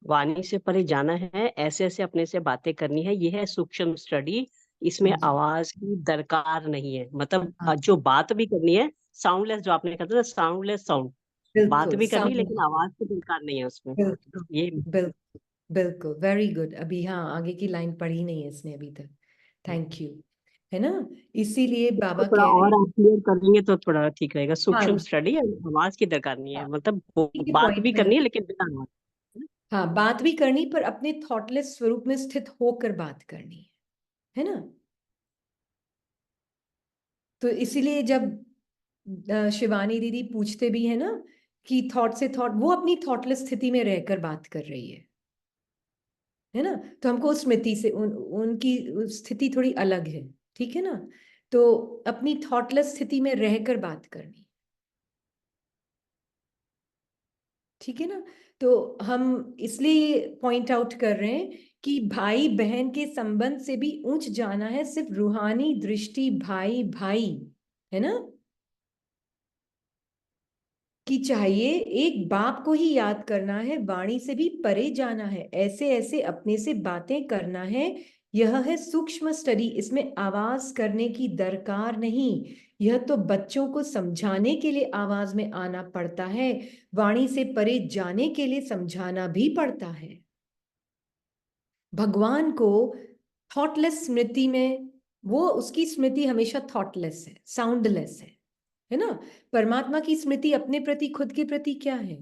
वाणी से परे जाना है, ऐसे ऐसे अपने से बातें करनी है। ये है सूक्ष्म स्टडी। इसमें हाँ जी। आवाज की दरकार नहीं है। मतलब हाँ, जो बात भी करनी है, साउंडलेस, जो आपने कहा था ना, साउंडलेस साउंड, बात बिल्कुल भी करनी, साउंड। लेकिन आवाज की दरकार नहीं है उसमें। बिल्कुल ये बिल्कुल बिल्कुल, वेरी गुड। अभी हाँ, आगे की लाइन पढ़ी नहीं है इसने अभी तक। Thank you. है ना। इसीलिए इसको बाबा थोड़ा कह रहे और हैं। आप क्लियर करेंगे तो थोड़ा ठीक रहेगा। हाँ सूक्ष्म जी। स्टडी, आवाज की दरकार नहीं है। हाँ, मतलब ये बात पॉइंट भी है। करनी है, लेकिन बिना आवाज। हाँ, बात भी करनी, पर अपने थॉटलेस स्वरूप में स्थित होकर बात करनी है ना। तो इसीलिए जब शिवानी दीदी पूछते भी है ना कि थॉट से थॉट, वो अपनी थॉटलेस स्थिति में रहकर बात कर रही है ना। तो हमको उस स्मृति से उनकी स्थिति थोड़ी अलग है, ठीक है ना। तो अपनी थॉटलेस स्थिति में रहकर बात करनी, ठीक है ना। तो हम इसलिए पॉइंट आउट कर रहे हैं कि भाई बहन के संबंध से भी ऊंच जाना है, सिर्फ रूहानी दृष्टि भाई भाई, है ना, कि चाहिए। एक बाप को ही याद करना है, वाणी से भी परे जाना है, ऐसे ऐसे अपने से बातें करना है। यह है सूक्ष्म स्टडी। इसमें आवाज करने की दरकार नहीं। यह तो बच्चों को समझाने के लिए आवाज में आना पड़ता है, वाणी से परे जाने के लिए समझाना भी पड़ता है। भगवान को थॉटलेस स्मृति में, वो उसकी स्मृति हमेशा थॉटलेस है, साउंडलेस है ना। परमात्मा की स्मृति अपने प्रति, खुद के प्रति क्या है?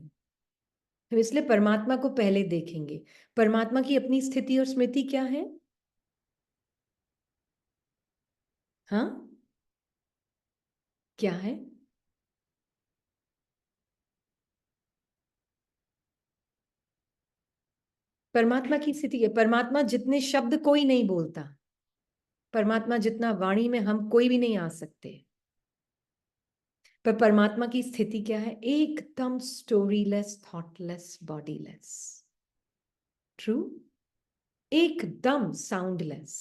हम इसलिए परमात्मा को पहले देखेंगे। परमात्मा की अपनी स्थिति और स्मृति क्या है? हाँ, क्या है? परमात्मा की स्थिति है। परमात्मा जितने शब्द कोई नहीं बोलता, परमात्मा जितना वाणी में हम कोई भी नहीं आ सकते, पर परमात्मा की स्थिति क्या है? एकदम स्टोरीलेस, थॉटलेस, बॉडीलेस। ट्रू? एकदम साउंडलेस।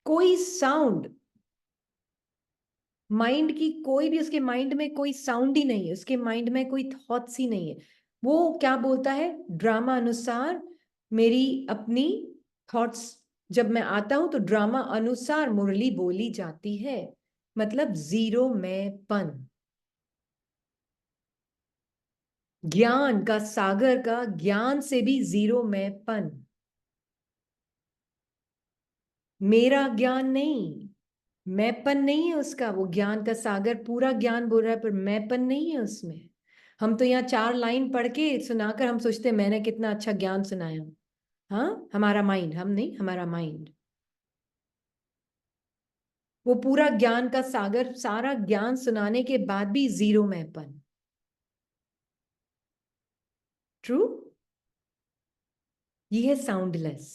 कोई साउंड, माइंड की कोई भी, उसके माइंड में कोई साउंड ही नहीं है, उसके माइंड में कोई थॉट्स ही नहीं है। वो क्या बोलता है? ड्रामा अनुसार मेरी अपनी थॉट्स, जब मैं आता हूं तो ड्रामा अनुसार मुरली बोली जाती है। मतलब जीरो मैंपन, ज्ञान का सागर का ज्ञान से भी जीरो मैंपन। मेरा ज्ञान नहीं, मैंपन नहीं है उसका। वो ज्ञान का सागर पूरा ज्ञान बोल रहा है, पर मैंपन नहीं है उसमें। हम तो यहाँ 4 लाइन पढ़ के सुनाकर हम सोचते हैं मैंने कितना अच्छा ज्ञान सुनाया। हाँ, हमारा माइंड, हम नहीं, हमारा माइंड। वो पूरा ज्ञान का सागर, सारा ज्ञान सुनाने के बाद भी जीरो मैंपन। ट्रू? ये है साउंडलेस,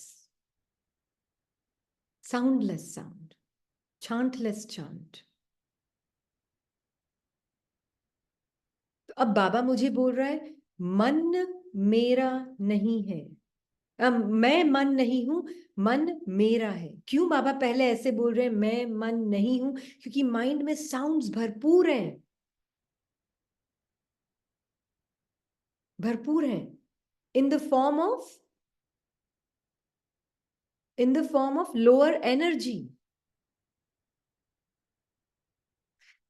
साउंडलेस साउंड, चांटलेस चांट। तो अब बाबा मुझे बोल रहा है मन मेरा नहीं है। मैं मन नहीं हूं, मन मेरा है। क्यों बाबा पहले ऐसे बोल रहे हैं मैं मन नहीं हूं? क्योंकि माइंड में साउंड्स भरपूर हैं, भरपूर हैं। In the form of, in the form of lower energy.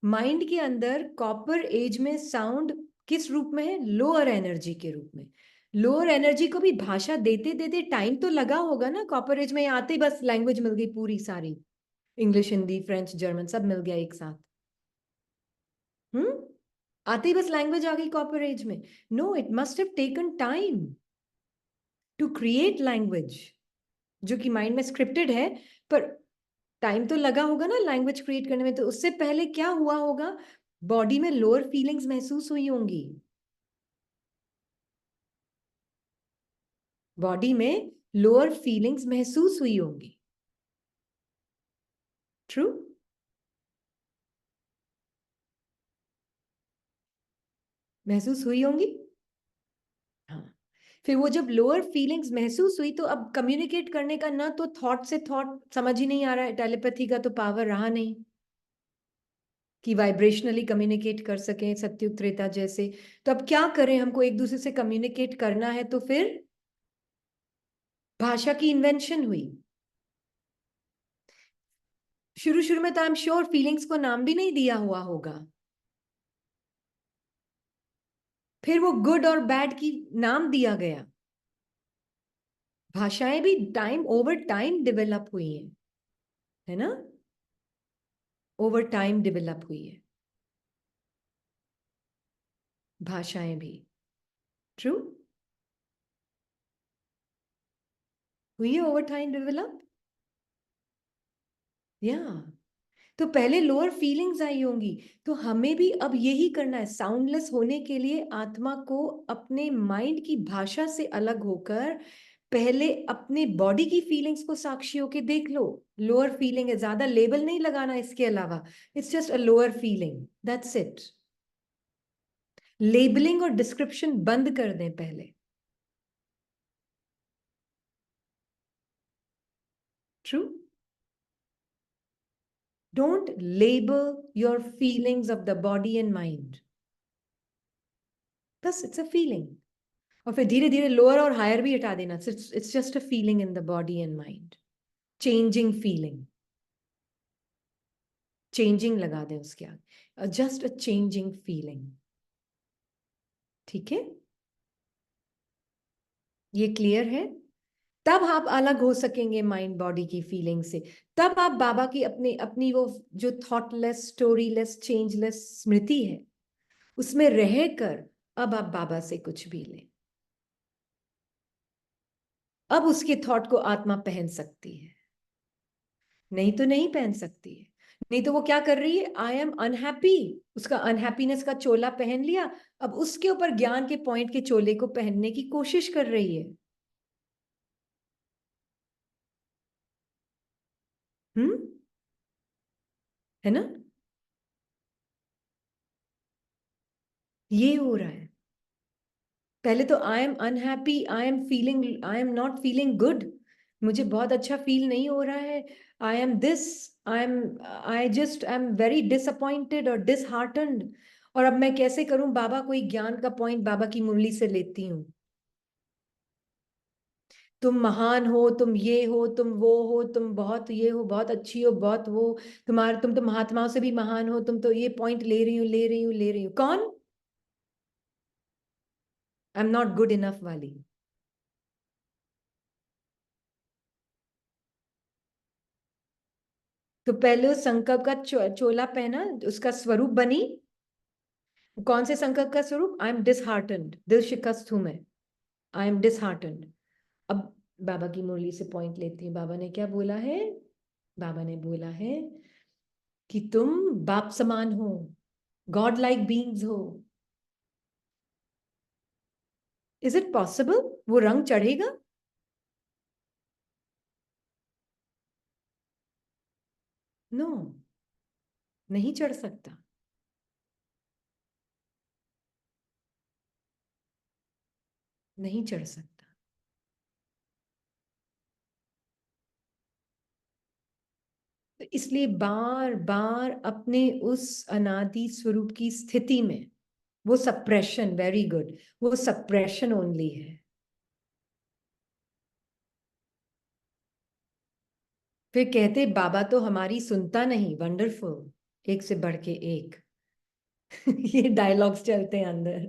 Mind के अंदर कॉपर एज में साउंड किस रूप में है? लोअर एनर्जी के रूप में। लोअर एनर्जी को भी भाषा देते देते टाइम तो लगा होगा ना। कॉपर एज में आते ही बस लैंग्वेज मिल गई पूरी सारी, इंग्लिश, हिंदी, फ्रेंच, जर्मन सब मिल गया एक साथ। आते ही बस लैंग्वेज आ गई कॉपर एज में? No, it must have taken time to create language, जो कि माइंड में स्क्रिप्टेड है, पर टाइम तो लगा होगा ना लैंग्वेज क्रिएट करने में। तो उससे पहले क्या हुआ होगा? बॉडी में लोअर फीलिंग्स महसूस हुई होंगी, बॉडी में लोअर फीलिंग्स महसूस हुई होंगी। ट्रू? महसूस हुई होंगी। हाँ, फिर वो जब लोअर फीलिंग्स महसूस हुई तो अब कम्युनिकेट करने का ना तो थॉट से थॉट समझ ही नहीं आ रहा है, टेलीपैथी का तो पावर रहा नहीं कि वाइब्रेशनली कम्युनिकेट कर सकें सत्युग त्रेता जैसे। तो अब क्या करें? हमको एक दूसरे से कम्युनिकेट करना है, तो फिर भाषा की इन्वेंशन हुई। शुरू शुरू में तो आई एम श्योर फीलिंग्स को नाम भी नहीं दिया हुआ होगा। फिर वो गुड और बैड की नाम दिया गया। भाषाएं भी टाइम, ओवर टाइम डेवलप हुई हैं, है ना? ओवर टाइम डेवलप हुई है भाषाएं भी। ट्रू? हुई है ओवर टाइम डेवलप। या तो पहले लोअर फीलिंग्स आई होंगी, तो हमें भी अब यही करना है। साउंडलेस होने के लिए आत्मा को अपने माइंड की भाषा से अलग होकर पहले अपने बॉडी की फीलिंग्स को साक्षी होके देख लो। लोअर फीलिंग है, ज्यादा लेबल नहीं लगाना इसके अलावा। It's just a lower feeling, that's it. Labelling और डिस्क्रिप्शन बंद कर दें पहले। True? Don't label your feelings of the body and mind. बस it's a feeling. और फिर धीरे धीरे लोअर और हायर भी हटा देना। It's just a feeling in the body and mind. Changing feeling. Changing लगा दें उसके आगे। Just a changing feeling. ठीक है? ये क्लियर है? तब आप अलग हो सकेंगे माइंड बॉडी की फीलिंग से। तब आप बाबा की अपनी अपनी वो जो थॉटलेस, स्टोरीलेस, चेंजलेस स्मृति है, उसमें रहकर अब आप बाबा से कुछ भी लें। अब उसके थॉट को आत्मा पहन सकती है, नहीं तो नहीं पहन सकती है। नहीं तो वो क्या कर रही है, आई एम अनहैप्पी, उसका अनहैप्पीनेस का चोला पहन लिया, अब उसके ऊपर ज्ञान के पॉइंट के चोले को पहनने की कोशिश कर रही है। हम्म, है ना, ये हो रहा है। पहले तो I am unhappy, I am not feeling good, मुझे बहुत अच्छा फील नहीं हो रहा है, I am this, I am very disappointed और डिसहार्टन्ड। और अब मैं कैसे करूं बाबा, कोई ज्ञान का पॉइंट बाबा की मुरली से लेती हूँ, तुम महान हो, तुम ये हो, तुम वो हो, तुम बहुत ये हो, बहुत अच्छी हो, बहुत वो, तुम तो महात्माओं से भी महान हो, तुम तो ये पॉइंट ले रही हूँ, ले रही हूँ, ले रही हूँ, कौन, आई एम नॉट गुड इनफ वाली। तो पहले उस संकल्प का चोला पहना, उसका स्वरूप बनी, कौन से संकल्प का स्वरूप, आई एम डिसहार्टन्ड, दिल शिकस्त हूं मैं, आई एम डिसहार्टन्ड। अब बाबा की मुरली से पॉइंट लेती है, बाबा ने क्या बोला है, बाबा ने बोला है कि तुम बाप समान हो, गॉड लाइक बीइंग्स हो। इज इट पॉसिबल वो रंग चढ़ेगा? नो, नहीं चढ़ सकता, नहीं चढ़ सकता। तो इसलिए बार बार अपने उस अनादि स्वरूप की स्थिति में, वो सप्रेशन, वेरी गुड, वो सप्रेशन ओनली है। फिर कहते बाबा तो हमारी सुनता नहीं, वंडरफुल, एक से बढ़ के एक। ये डायलॉग्स चलते हैं अंदर,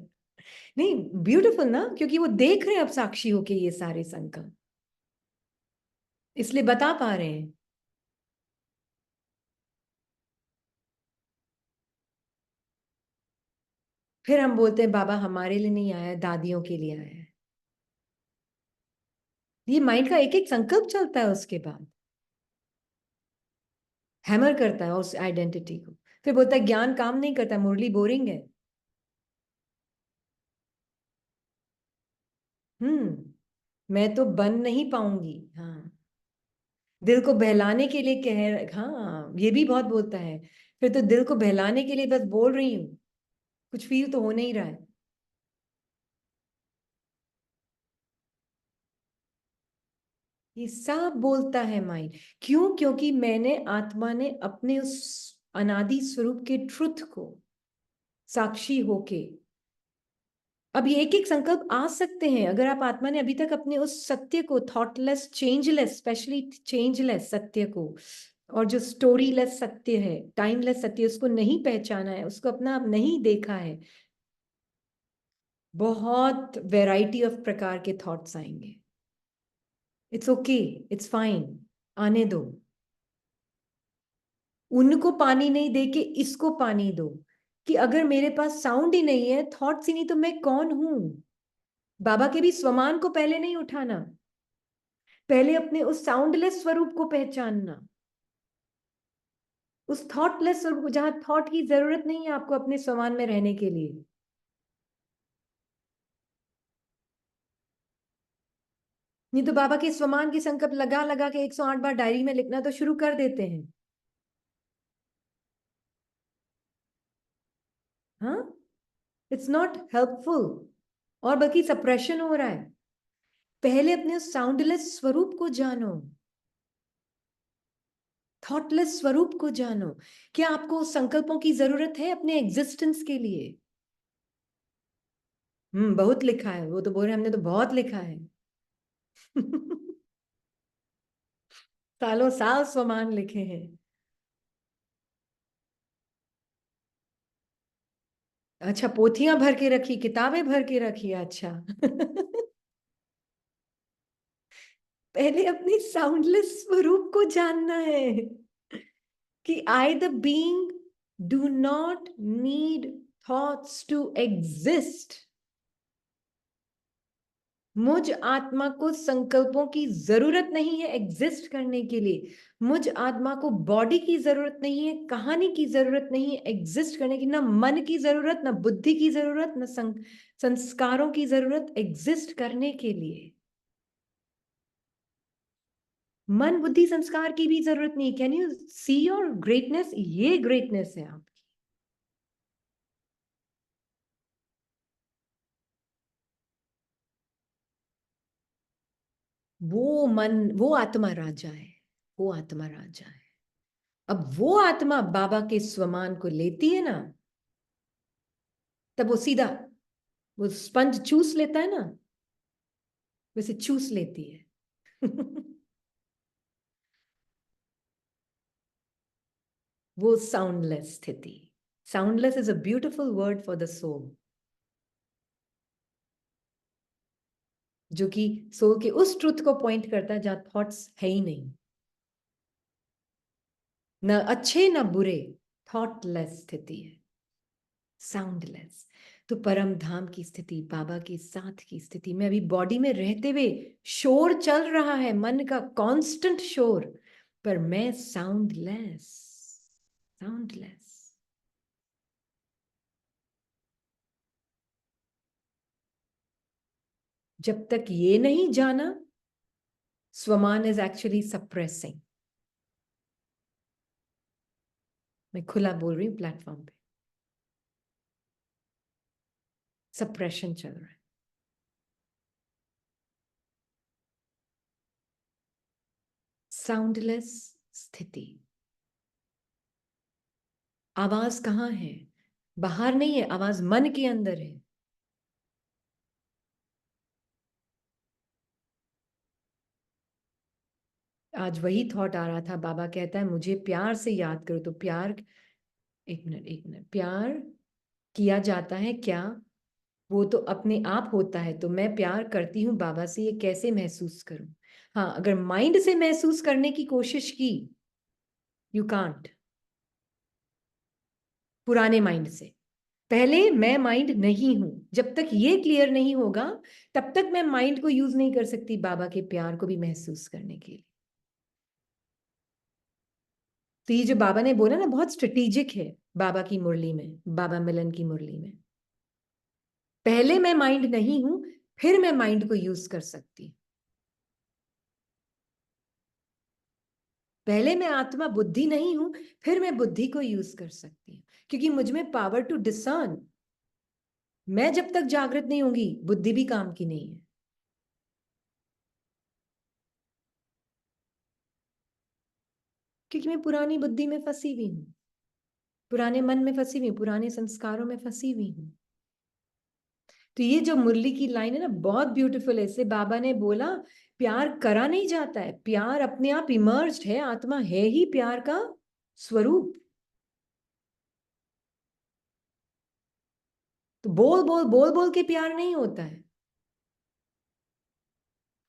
नहीं ब्यूटीफुल ना, क्योंकि वो देख रहे हैं अब साक्षी होके ये सारे संकल्प, इसलिए बता पा रहे हैं। फिर हम बोलते हैं बाबा हमारे लिए नहीं आया, दादियों के लिए आया है। ये माइंड का एक एक संकल्प चलता है, उसके बाद हैमर करता है उस आइडेंटिटी को, फिर बोलता है ज्ञान काम नहीं करता, मुरली बोरिंग है। मैं तो बन नहीं पाऊंगी, हाँ, दिल को बहलाने के लिए कह, हाँ ये भी बहुत बोलता है, फिर तो दिल को बहलाने के लिए बस बोल रही हूँ, कुछ फील तो हो नहीं रहा है। ये सब बोलता है माइंड, क्यों, क्योंकि मैंने, आत्मा ने अपने उस अनादि स्वरूप के ट्रुथ को साक्षी होके, अब ये एक एक संकल्प आ सकते हैं, अगर आप आत्मा ने अभी तक अपने उस सत्य को, थॉटलेस चेंजलेस, स्पेशली चेंजलेस सत्य को, और जो स्टोरीलेस सत्य है, टाइमलेस सत्य, उसको नहीं पहचाना है, उसको अपना आप नहीं देखा है, बहुत वैरायटी ऑफ प्रकार के थॉट्स आएंगे। इट्स ओके, इट्स फाइन, आने दो, उनको पानी नहीं दे के इसको पानी दो, कि अगर मेरे पास साउंड ही नहीं है, थॉट्स ही नहीं, तो मैं कौन हूं। बाबा के भी स्वमान को पहले नहीं उठाना, पहले अपने उस साउंडलेस स्वरूप को पहचानना, उस थॉटलेस स्वरूप को, जहां थॉट की जरूरत नहीं है आपको अपने स्वमान में रहने के लिए। नहीं तो बाबा के स्वमान की संकल्प लगा लगा के 108 बार डायरी में लिखना तो शुरू कर देते हैं। हाँ, इट्स नॉट हेल्पफुल, और बल्कि सप्रेशन हो रहा है। पहले अपने साउंडलेस स्वरूप को जानो, थॉटलेस स्वरूप को जानो। क्या आपको संकल्पों की जरूरत है अपने एग्जिस्टेंस के लिए? बहुत लिखा है, वो तो बोल रहे हमने तो बहुत लिखा है। सालों साल स्वमान लिखे हैं। अच्छा, पोथियां भर के रखी, किताबें भर के रखी, अच्छा। पहले अपनी साउंडलेस स्वरूप को जानना है, कि I the being do not need thoughts to exist. मुझ आत्मा को संकल्पों की जरूरत नहीं है एग्जिस्ट करने के लिए। मुझ आत्मा को बॉडी की जरूरत नहीं है, कहानी की जरूरत नहीं है एग्जिस्ट करने की, ना मन की जरूरत, ना बुद्धि की जरूरत, ना संस्कारों की जरूरत एग्जिस्ट करने के लिए। मन बुद्धि संस्कार की भी जरूरत नहीं। Can you see your greatness? ये ग्रेटनेस है आपकी। वो मन, वो आत्मा राजा है, वो आत्मा राजा है। अब वो आत्मा बाबा के स्वमान को लेती है ना, तब वो सीधा, वो स्पंज चूस लेता है ना, वैसे चूस लेती है। वो साउंडलेस स्थिति। Soundless is a beautiful word for the soul, जो कि सोल के उस ट्रुथ को पॉइंट करता है जहां थॉट्स है ही नहीं, न अच्छे न बुरे, थॉटलेस स्थिति है, साउंडलेस। तो परम धाम की स्थिति, बाबा के साथ की स्थिति में, अभी बॉडी में रहते हुए शोर चल रहा है, मन का कांस्टेंट शोर, पर मैं साउंडलेस, साउंडलेस। जब तक ये नहीं जाना, स्वमान इज एक्चुअली सप्रेसिंग। मैं खुला बोल रही हूं प्लेटफॉर्म पे, सप्रेशन चल रहा है। साउंडलेस स्थिति। आवाज कहाँ है? बाहर नहीं है, आवाज मन के अंदर है। आज वही थॉट आ रहा था, बाबा कहता है मुझे प्यार से याद करो। तो प्यार, एक मिनट एक मिनट, प्यार किया जाता है क्या? वो तो अपने आप होता है। तो मैं प्यार करती हूँ बाबा से, ये कैसे महसूस करूं? हाँ, अगर माइंड से महसूस करने की कोशिश की, यू कांट। पुराने माइंड से, पहले मैं माइंड नहीं हूं, जब तक ये क्लियर नहीं होगा तब तक मैं माइंड को यूज नहीं कर सकती बाबा के प्यार को भी महसूस करने के लिए। तो ये जो बाबा ने बोला ना, बहुत स्ट्रेटेजिक है बाबा की मुरली में, बाबा मिलन की मुरली में। पहले मैं माइंड नहीं हूं, फिर मैं माइंड को यूज कर सकती हूं। पहले मैं आत्मा बुद्धि नहीं हूं, फिर मैं बुद्धि को यूज कर सकती हूँ, क्योंकि मुझ में पावर टू डिसर्न। मैं जब तक जागृत नहीं होंगी, बुद्धि भी काम की नहीं है। क्योंकि मैं पुरानी बुद्धि में फंसी हुई हूं, पुराने मन में फंसी हुई हूं, पुराने संस्कारों में फंसी हुई हूं। तो ये जो मुरली की लाइन है ना, बहुत ब्यूटीफुल है। इससे बाबा ने बोला प्यार करा नहीं जाता है, प्यार अपने आप इमर्ज्ड है, आत्मा है ही प्यार का स्वरूप। तो बोल बोल बोल बोल के प्यार नहीं होता है,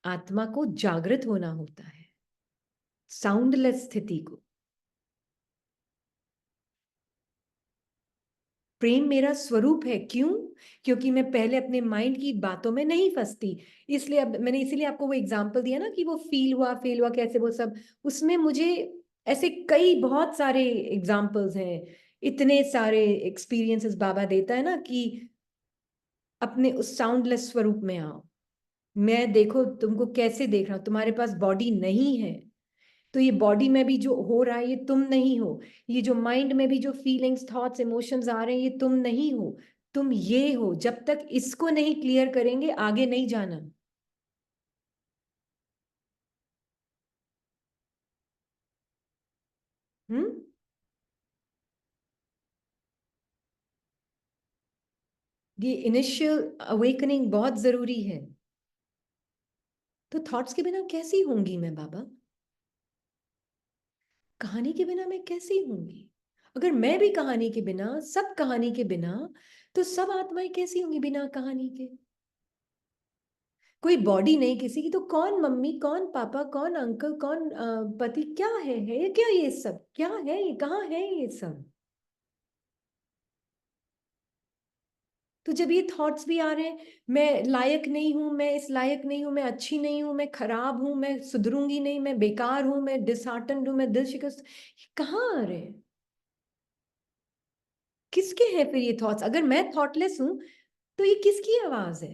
आत्मा को जागृत होना होता है, साउंडलेस स्थिति को। प्रेम मेरा स्वरूप है। क्यों? क्योंकि मैं पहले अपने माइंड की बातों में नहीं फंसती। इसलिए अब मैंने इसीलिए आपको वो एग्जांपल दिया ना कि वो फील हुआ फेल हुआ कैसे, वो सब उसमें मुझे ऐसे कई बहुत सारे एग्जांपल्स हैं, इतने सारे एक्सपीरियंसेस बाबा देता है ना कि अपने उस साउंडलेस स्वरूप में आओ। मैं देखो तुमको कैसे देख रहा हूं, तुम्हारे पास बॉडी नहीं है, तो ये बॉडी में भी जो हो रहा है ये तुम नहीं हो। ये जो माइंड में भी जो फीलिंग्स थॉट्स इमोशंस आ रहे हैं ये तुम नहीं हो, तुम ये हो। जब तक इसको नहीं क्लियर करेंगे आगे नहीं जाना। हम्म। ये इनिशियल अवेकनिंग बहुत जरूरी है। तो थॉट्स के बिना कैसी होंगी मैं बाबा? कहानी के बिना मैं कैसी होंगी? अगर मैं भी कहानी के बिना, सब कहानी के बिना, तो सब आत्माएं कैसी होंगी बिना कहानी के? कोई बॉडी नहीं किसी की, तो कौन मम्मी, कौन पापा, कौन अंकल, कौन पति, क्या है क्या ये सब? क्या है ये? कहाँ है ये सब? तो जब ये थॉट्स भी आ रहे हैं, मैं लायक नहीं हूं, मैं इस लायक नहीं हूं, मैं अच्छी नहीं हूं, मैं खराब हूं, मैं सुधरूंगी नहीं, मैं बेकार हूं, मैं डिसहार्टन्ड हूं, मैं दिल शिकस्त, ये कहाँ आ रहे हैं? किसके हैं फिर ये थॉट्स? अगर मैं थॉटलेस हूं तो ये किसकी आवाज है?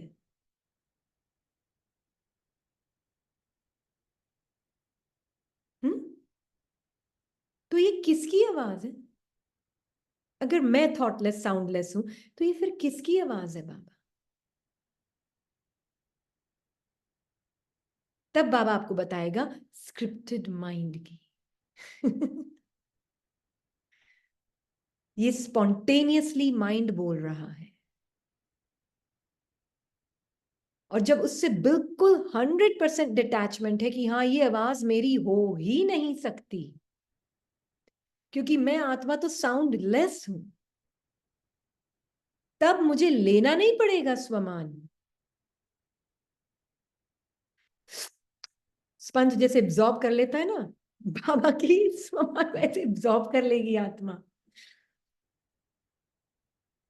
हम्म? तो ये किसकी आवाज है? अगर मैं थॉटलेस साउंडलेस हूं तो ये फिर किसकी आवाज है बाबा? तब बाबा आपको बताएगा स्क्रिप्टेड माइंड की। ये स्पॉन्टेनियसली माइंड बोल रहा है, और जब उससे बिल्कुल 100% डिटैचमेंट है कि हाँ ये आवाज मेरी हो ही नहीं सकती, क्योंकि मैं आत्मा तो साउंडलेस हूं, तब मुझे लेना नहीं पड़ेगा स्वमान। स्पंज जैसे एब्जॉर्ब कर लेता है ना, बाबा की स्वमान वैसे एब्जॉर्ब कर लेगी आत्मा।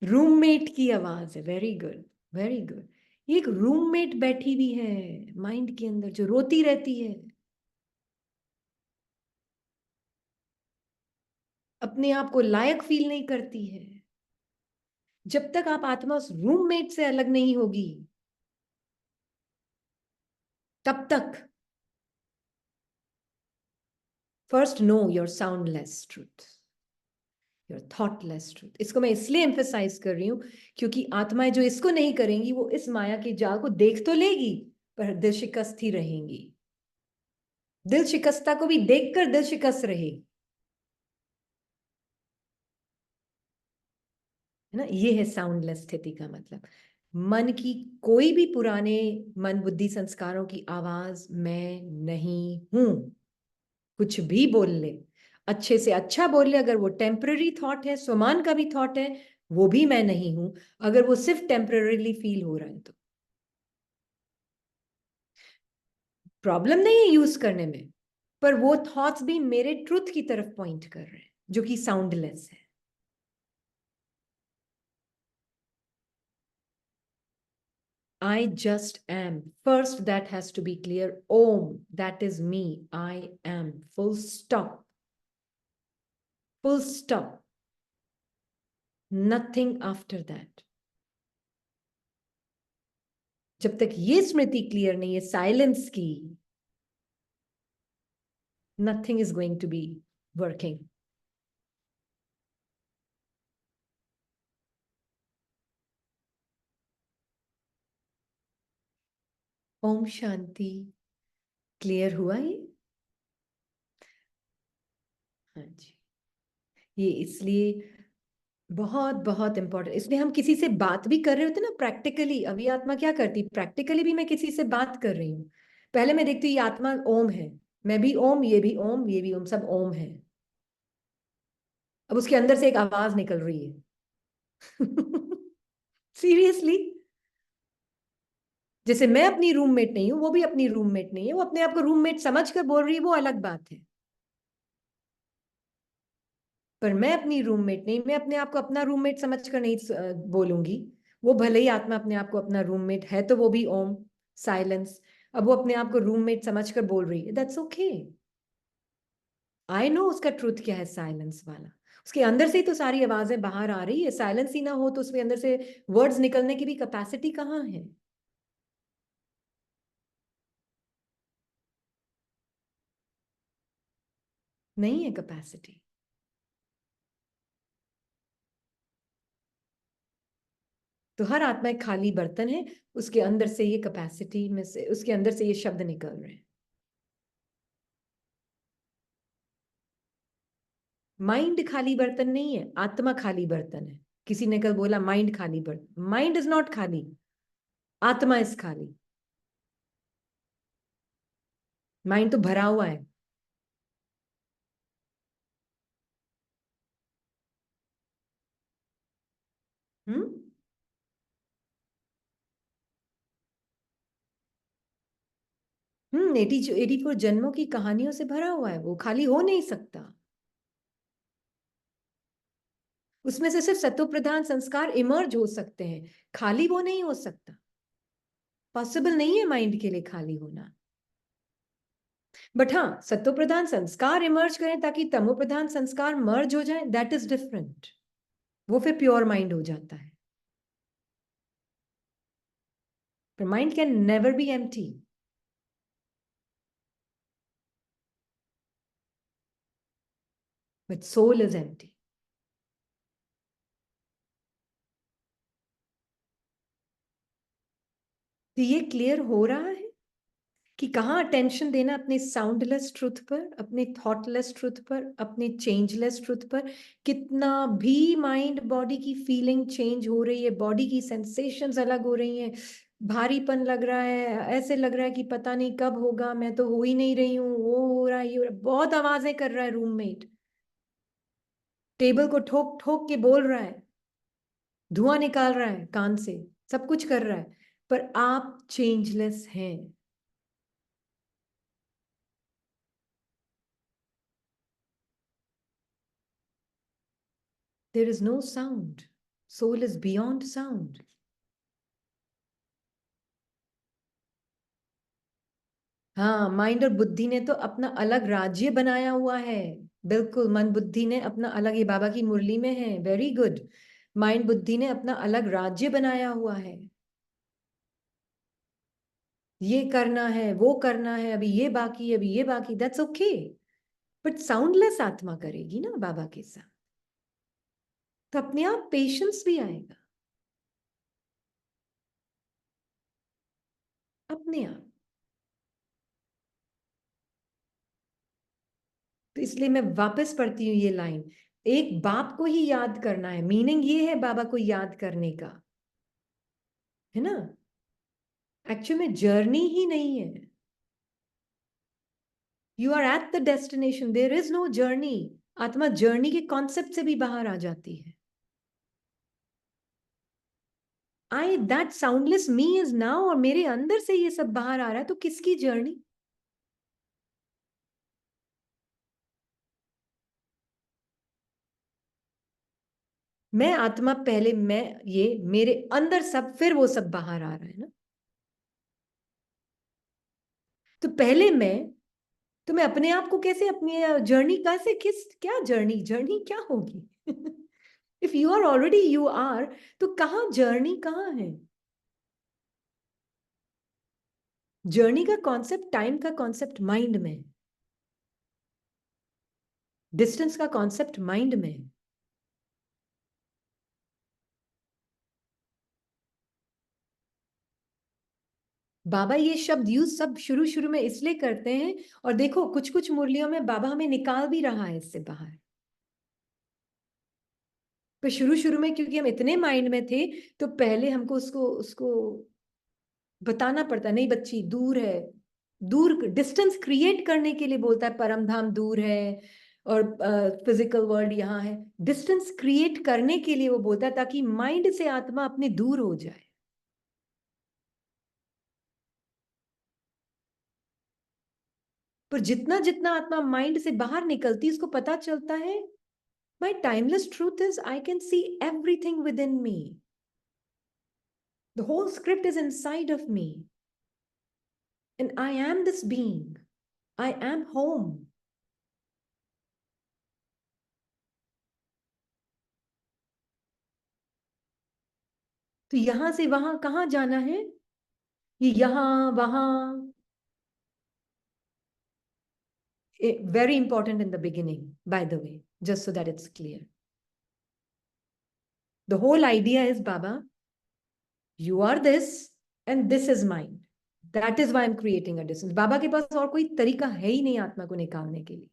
रूममेट की आवाज है। Very good, very good. एक रूममेट बैठी हुई है माइंड के अंदर जो रोती रहती है, अपने आप को लायक फील नहीं करती है। जब तक आप आत्मा उस रूममेट से अलग नहीं होगी, तब तक first know your soundless truth, your thoughtless truth. इसको मैं इसलिए एम्फेसाइज कर रही हूं क्योंकि आत्माएं जो इसको नहीं करेंगी वो इस माया के जाल को देख तो लेगी पर दिल शिकस्त ही रहेंगी। दिल शिकस्ता को भी देखकर दिल शिकस्त रहेगी, है ना। ये है साउंडलेस स्थिति का मतलब। मन की कोई भी पुराने मन बुद्धि संस्कारों की आवाज मैं नहीं हूं। कुछ भी बोल ले, अच्छे से अच्छा बोल ले, अगर वो टेम्पररी थॉट है, स्वमान का भी थॉट है, वो भी मैं नहीं हूं, अगर वो सिर्फ टेम्पररीली फील हो रहा है तो प्रॉब्लम नहीं है यूज करने में। पर वो थॉट्स भी मेरे ट्रुथ की तरफ पॉइंट कर रहे हैं जो कि साउंडलेस है। I just am. First, that has to be clear. Om, that is me. I am. Full stop. Full stop. Nothing after that. जब तक ये स्मृति क्लियर नहीं है साइलेंस की, nothing is going to be working. ओम शांति। Clear हुआ ये? हाँ जी। ये इसलिए बहुत बहुत इंपॉर्टेंट, इसलिए हम किसी से बात भी कर रहे होते ना प्रैक्टिकली। अभी आत्मा क्या करती, प्रैक्टिकली भी मैं किसी से बात कर रही हूँ, पहले मैं देखती हूँ ये आत्मा ओम है, मैं भी ओम, ये भी ओम, ये भी ओम, सब ओम है। अब उसके अंदर से एक आवाज निकल रही है। सीरियसली। जैसे मैं अपनी रूममेट नहीं हूं, वो भी अपनी रूममेट नहीं है, वो अपने आप को रूममेट समझ कर बोल रही है, वो अलग बात है। पर मैं अपनी रूममेट नहीं, मैं अपने आप को अपना रूममेट समझ कर नहीं बोलूंगी। वो भले ही आत्मा अपने आप को अपना रूममेट है तो वो भी ओम, साइलेंस। अब वो अपने आप को रूममेट समझ कर बोल रही है, दैट्स ओके। आई नो उसका ट्रूथ क्या है, साइलेंस वाला। उसके अंदर से ही तो सारी आवाजें बाहर आ रही है। साइलेंस ही ना हो तो उसके अंदर से वर्ड्स निकलने की भी कैपेसिटी कहाँ है? नहीं है कैपेसिटी। तो हर आत्मा एक खाली बर्तन है, उसके अंदर से ये कैपेसिटी में से, उसके अंदर से ये शब्द निकल रहे हैं। माइंड खाली बर्तन नहीं है, आत्मा खाली बर्तन है। किसी ने कल बोला माइंड खाली बर्तन, माइंड इज नॉट खाली, आत्मा इज खाली। माइंड तो भरा हुआ है। हम्म। 84 जन्मों की कहानियों से भरा हुआ है, वो खाली हो नहीं सकता। उसमें से सिर्फ सत्व प्रधान संस्कार इमर्ज हो सकते हैं, खाली वो नहीं हो सकता। पॉसिबल नहीं है माइंड के लिए खाली होना। बट हाँ, सत्व प्रधान संस्कार इमर्ज करें ताकि तमो प्रधान संस्कार मर्ज हो जाए, दैट इज डिफरेंट। वो फिर प्योर माइंड हो जाता है। पर mind can never be empty. But soul is empty. तो ये क्लियर हो रहा है कि कहाँ अटेंशन देना, अपने साउंडलेस ट्रुथ पर, अपने थॉटलेस ट्रुथ पर, अपने चेंजलेस ट्रुथ पर। कितना भी माइंड बॉडी की फीलिंग चेंज हो रही है, बॉडी की सेंसेशंस अलग हो रही हैं, भारीपन लग रहा है, ऐसे लग रहा है कि पता नहीं कब होगा, मैं तो हो ही नहीं रही हूँ, वो हो रहा है, ये हो रहा है, बहुत आवाजें कर रहा है रूममेट, टेबल को ठोक ठोक के बोल रहा है, धुआं निकाल रहा है कान से, सब कुछ कर रहा है, पर आप चेंजलेस हैं। There is no sound. Soul is beyond sound. हाँ, माइंड और बुद्धि ने तो अपना अलग राज्य बनाया हुआ है। बिल्कुल, मन बुद्धि ने अपना अलग, ये बाबा की मुरली में है, वेरी गुड। माइंड बुद्धि ने अपना अलग राज्य बनाया हुआ है। ये करना है, वो करना है, अभी ये बाकी, अभी ये बाकी, दैट्स ओके। बट साउंडलेस आत्मा करेगी ना बाबा के साथ, तो अपने आप पेशेंस भी आएगा, अपने आप। तो इसलिए मैं वापस पढ़ती हूँ ये लाइन, एक बाप को ही याद करना है। मीनिंग ये है बाबा को याद करने का, है ना। एक्चुअली में जर्नी ही नहीं है। You are at the destination, there is no journey. आत्मा जर्नी के कॉन्सेप्ट से भी बाहर आ जाती है। I that soundless me is now, और मेरे अंदर से ये सब बाहर आ रहा है, तो किसकी जर्नी? मैं आत्मा पहले, मैं ये मेरे अंदर सब, फिर वो सब बाहर आ रहा है ना। तो पहले मैं, तो मैं अपने आप को कैसे, अपनी जर्नी कैसे, किस, क्या जर्नी, जर्नी क्या होगी? If you are already you are, तो कहाँ जर्नी, कहाँ है? जर्नी का कॉन्सेप्ट, टाइम का कॉन्सेप्ट माइंड में, डिस्टेंस का कॉन्सेप्ट माइंड में। बाबा ये शब्द यूज सब शुरू शुरू में इसलिए करते हैं, और देखो कुछ कुछ मुरलियों में बाबा हमें निकाल भी रहा है इससे बाहर। पर शुरू शुरू में क्योंकि हम इतने माइंड में थे, तो पहले हमको उसको उसको बताना पड़ता, नहीं बच्ची दूर है, दूर, डिस्टेंस क्रिएट करने के लिए बोलता है, परम धाम दूर है और फिजिकल वर्ल्ड यहाँ है। डिस्टेंस क्रिएट करने के लिए वो बोलता है, ताकि माइंड से आत्मा अपने दूर हो जाए। पर जितना जितना आत्मा माइंड से बाहर निकलती है, उसको पता चलता है, my timeless truth is I can see everything within me, the whole script is inside of me, and I am this being, I am home. तो यहां से वहां कहां जाना है? ये यहां वहां, very important in the beginning, by the way, just so that it's clear. The whole idea is, Baba, you are this and this is mine. That is why I'm creating a distance. बाबा के पास और कोई तरीका है ही नहीं आत्मा को निकालने के लिए।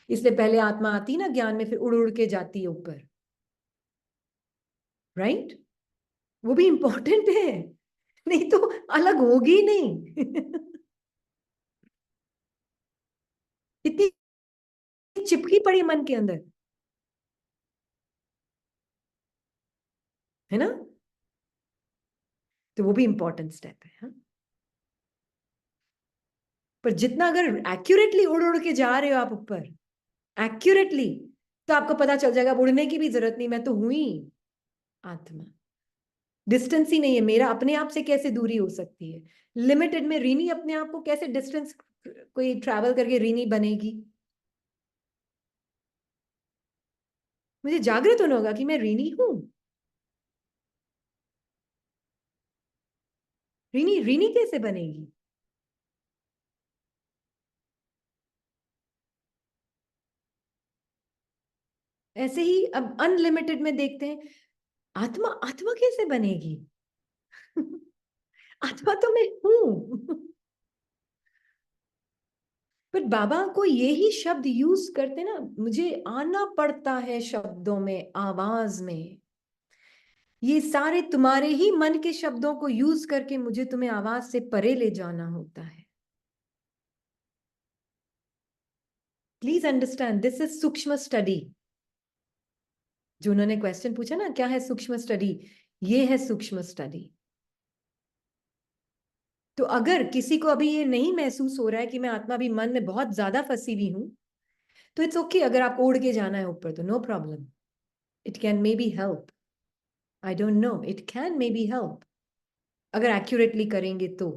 इसलिए पहले आत्मा आती ना ज्ञान में, फिर उड़ उड़ के जाती है ऊपर, राइट? वो भी इंपॉर्टेंट है, नहीं तो अलग होगी नहीं। इतनी चिपकी पड़ी मन के अंदर, है ना। तो वो भी इंपॉर्टेंट स्टेप है। हाँ? पर जितना अगर एक्यूरेटली उड़ उड़ के जा रहे हो आप ऊपर, एक्यूरेटली, तो आपको पता चल जाएगा उड़ने की भी जरूरत नहीं, मैं तो हुई आत्मा। डिस्टेंस ही नहीं है, मेरा अपने आप से कैसे दूरी हो सकती है? लिमिटेड में ऋणी अपने आप को कैसे डिस्टेंस कोई ट्रैवल करके ऋणी बनेगी? मुझे जागृत होना होगा कि मैं ऋणी हूं। ऋणी ऋणी कैसे बनेगी? ऐसे ही अब अनलिमिटेड में देखते हैं, आत्मा आत्मा कैसे बनेगी? आत्मा तो मैं हूं। पर बाबा को यही शब्द यूज करते ना, मुझे आना पड़ता है शब्दों में, आवाज में। ये सारे तुम्हारे ही मन के शब्दों को यूज करके मुझे तुम्हें आवाज से परे ले जाना होता है। प्लीज अंडरस्टैंड, दिस इज सूक्ष्म स्टडी। जो उन्होंने क्वेश्चन पूछा ना, क्या है सूक्ष्म स्टडी? ये है सूक्ष्म स्टडी। तो अगर किसी को अभी ये नहीं महसूस हो रहा है कि मैं आत्मा भी मन में बहुत ज्यादा फंसी हुई हूं, तो इट्स ओके। अगर आपको उड़ के जाना है ऊपर तो no problem, it can may be help. I don't know, it can may be help अगर एक्यूरेटली करेंगे तो।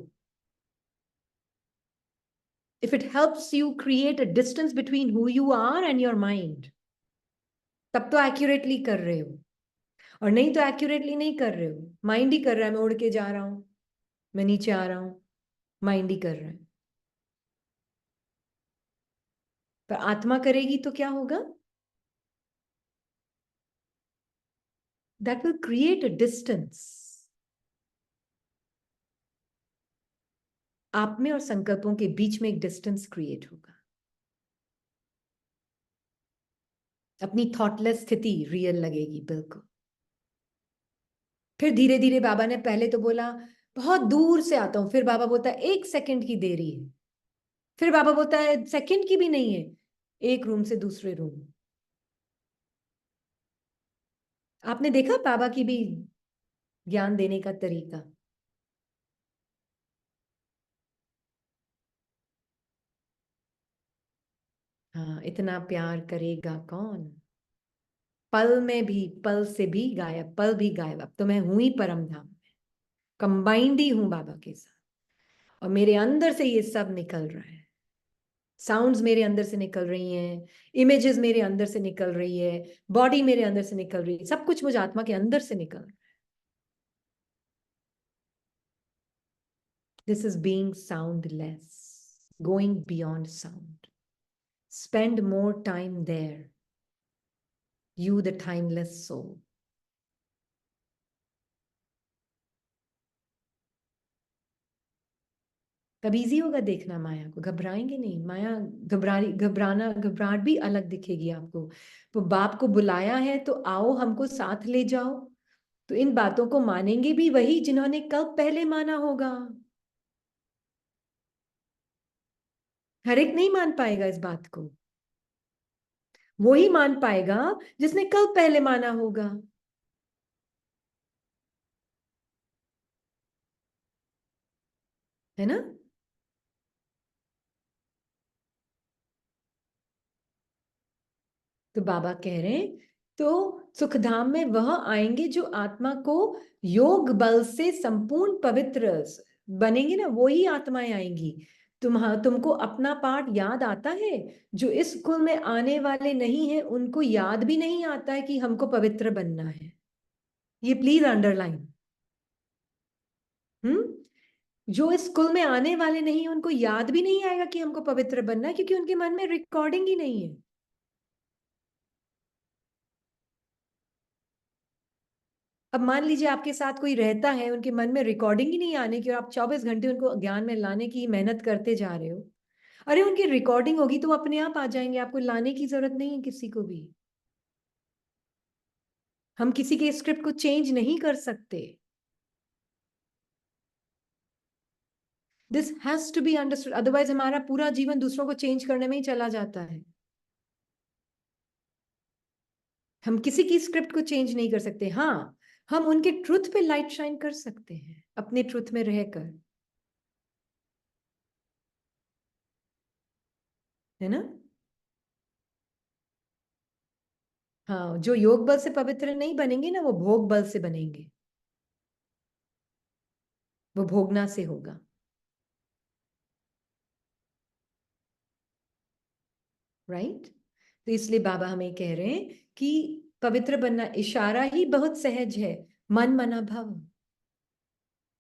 If it helps you create a distance between who you are and your mind, तब तो एक्यूरेटली कर रहे हो। और नहीं तो एक्यूरेटली नहीं कर रहे हो, माइंड ही कर रहा है मैं उड़ के जा रहा हूं, मैं नीचे आ रहा हूं, माइंड ही कर रहा है। पर आत्मा करेगी तो क्या होगा? That will create a distance. आप में और संकल्पों के बीच में एक डिस्टेंस क्रिएट होगा। अपनी थॉटलेस स्थिति रियल लगेगी, बिल्कुल। फिर धीरे धीरे बाबा ने पहले तो बोला बहुत दूर से आता हूं, फिर बाबा बोलता है 1 सेकंड की देरी है, फिर बाबा बोलता है सेकंड की भी नहीं है, एक रूम से दूसरे रूम। आपने देखा बाबा की भी ज्ञान देने का तरीका? हाँ, इतना प्यार करेगा कौन? पल में भी, पल से भी गायब, पल भी गायब। अब तो मैं हूं ही परम धाम में, कंबाइंड ही हूं बाबा के साथ। और मेरे अंदर से ये सब निकल रहा है। साउंड्स मेरे अंदर से निकल रही हैं, इमेजेस मेरे अंदर से निकल रही है, बॉडी मेरे अंदर से निकल रही है, सब कुछ मुझे आत्मा के अंदर से निकल रहा है। This is being soundless, going beyond sound. Spend more time there, you the timeless soul. तब इजी होगा देखना माया को, घबराएंगे नहीं। माया घबराहट भी अलग दिखेगी आपको। तो बाप को बुलाया है तो आओ हमको साथ ले जाओ, तो इन बातों को मानेंगे भी वही जिन्होंने कब पहले माना होगा। हर एक नहीं मान पाएगा इस बात को, वो ही मान पाएगा जिसने कल पहले माना होगा, है ना? तो बाबा कह रहे हैं तो सुखधाम में वह आएंगे जो आत्मा को योग बल से संपूर्ण पवित्र बनेंगे ना, वो ही आत्माएं आएंगी। तुमको अपना पाठ याद आता है? जो इस कुल में आने वाले नहीं है उनको याद भी नहीं आता है कि हमको पवित्र बनना है। ये प्लीज अंडरलाइन। जो इस कुल में आने वाले नहीं है उनको याद भी नहीं आएगा कि हमको पवित्र बनना है, क्योंकि उनके मन में रिकॉर्डिंग ही नहीं है। अब मान लीजिए आपके साथ कोई रहता है, उनके मन में रिकॉर्डिंग ही नहीं आने की, और आप 24 घंटे उनको ज्ञान में लाने की मेहनत करते जा रहे हो। अरे उनकी रिकॉर्डिंग होगी तो वो अपने आप आ जाएंगे, आपको लाने की जरूरत नहीं है किसी को भी। हम किसी के स्क्रिप्ट को चेंज नहीं कर सकते। This has to be understood, otherwise हमारा पूरा जीवन दूसरों को चेंज करने में ही चला जाता है। हम किसी की स्क्रिप्ट को चेंज नहीं कर सकते। हाँ, हम उनके ट्रुथ पे लाइट शाइन कर सकते हैं अपने ट्रुथ में रहकर, है ना? हाँ, जो योग बल से पवित्र नहीं बनेंगे ना, वो भोग बल से बनेंगे, वो भोगना से होगा। राइट? तो इसलिए बाबा हमें कह रहे हैं कि पवित्र बनना इशारा ही बहुत सहज है, मन मना भव।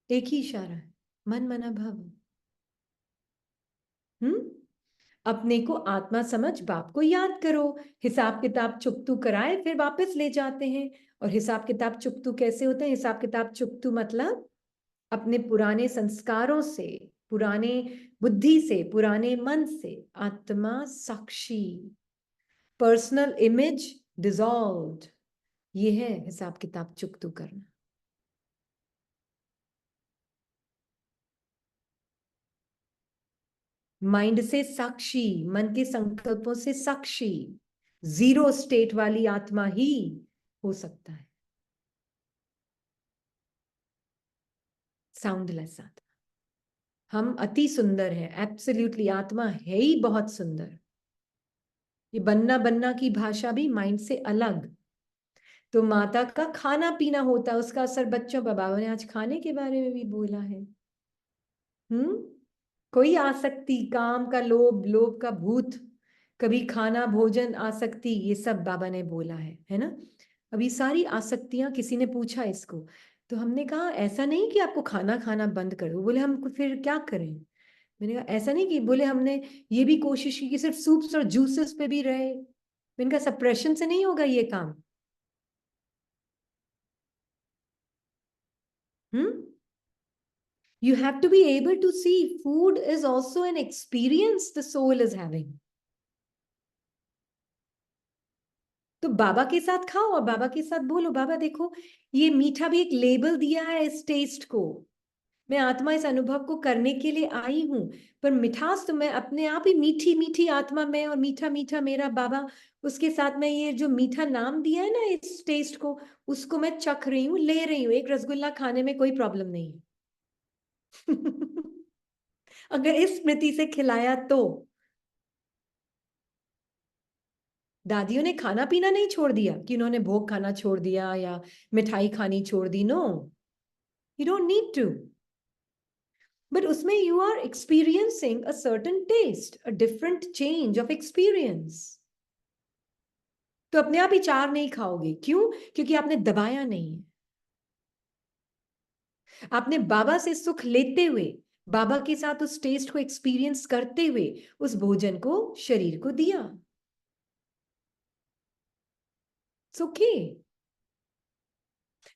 एक ही इशारा है, मन मना भव। अपने को आत्मा समझ बाप को याद करो। हिसाब किताब चुकतू कराए फिर वापस ले जाते हैं। और हिसाब किताब चुकतू कैसे होते हैं? हिसाब किताब चुकतू मतलब अपने पुराने संस्कारों से, पुराने बुद्धि से, पुराने मन से आत्मा साक्षी, पर्सनल इमेज डिसॉल्व्ड। ये है हिसाब किताब चुकतू करना। माइंड से साक्षी, मन के संकल्पों से साक्षी, जीरो स्टेट वाली आत्मा ही हो सकता है, साउंडलेस आत्मा। हम अति सुंदर है, एब्सोल्युटली आत्मा है ही बहुत सुंदर। ये बनना बनना की भाषा भी माइंड से अलग। तो माता का खाना पीना होता है, उसका असर बच्चों पर। बाबा ने आज खाने के बारे में भी बोला है। कोई आसक्ति, काम का लोभ, लोभ का भूत, कभी खाना भोजन आसक्ति, ये सब बाबा ने बोला है ना। अभी सारी आसक्तियां, किसी ने पूछा इसको, तो हमने कहा ऐसा नहीं कि आपको खाना खाना बंद कर दो। बोले हम फिर क्या करें? मैंने कहा ऐसा नहीं कि, बोले हमने ये भी कोशिश की कि सिर्फ सूप्स और जूसेस पे भी रहे। मैंने कहा सप्रेशन से नहीं होगा ये काम। You have to be able to see food is also an experience the soul is having. तो बाबा के साथ खाओ और बाबा के साथ बोलो, बाबा देखो ये मीठा भी एक लेबल दिया है इस टेस्ट को। मैं आत्मा इस अनुभव को करने के लिए आई हूं, पर मिठास तो मैं अपने आप ही, मीठी मीठी आत्मा मैं और मीठा मीठा मेरा बाबा, उसके साथ में ये जो मीठा नाम दिया है ना इस टेस्ट को, उसको मैं चख रही हूँ, ले रही हूँ। एक रसगुल्ला खाने में कोई प्रॉब्लम नहीं है। अगर इस स्मृति से खिलाया तो। दादियों ने खाना पीना नहीं छोड़ दिया कि उन्होंने भोग खाना छोड़ दिया या मिठाई खानी छोड़ दी। No, you don't need to. But उसमें you are experiencing a certain taste, a different change of experience. तो अपने आप ही चार नहीं खाओगे। क्यों? क्योंकि आपने दबाया नहीं। आपने बाबा से सुख लेते हुए, बाबा के साथ उस टेस्ट को एक्सपीरियंस करते हुए उस भोजन को शरीर को दिया। सुखी।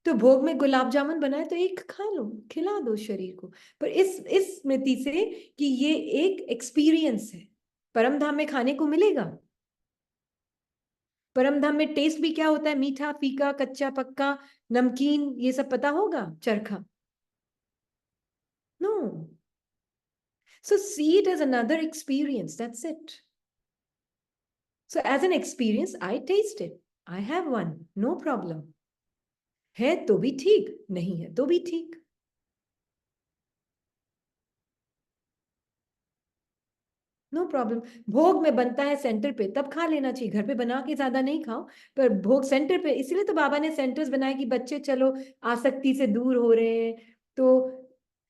तो भोग में गुलाब जामुन बनाए तो एक खा लो, खिला दो शरीर को। पर इस स्मृति से कि ये एक एक्सपीरियंस है, परम धाम में खाने को मिलेगा। परम धाम में टेस्ट भी क्या होता है? मीठा, फीका, कच्चा, पक्का, नमकीन, ये सब पता होगा, चरखा। No. So see it as another experience, that's it. So as an experience I taste it, I have one, no problem. है तो भी ठीक, नहीं है तो भी ठीक। No problem. भोग में बनता है सेंटर पे, तब खा लेना चाहिए। घर पे बना के ज्यादा नहीं खाओ, पर भोग सेंटर पे। इसीलिए तो बाबा ने सेंटर्स बनाए कि बच्चे चलो आसक्ति से दूर हो रहे हैं, तो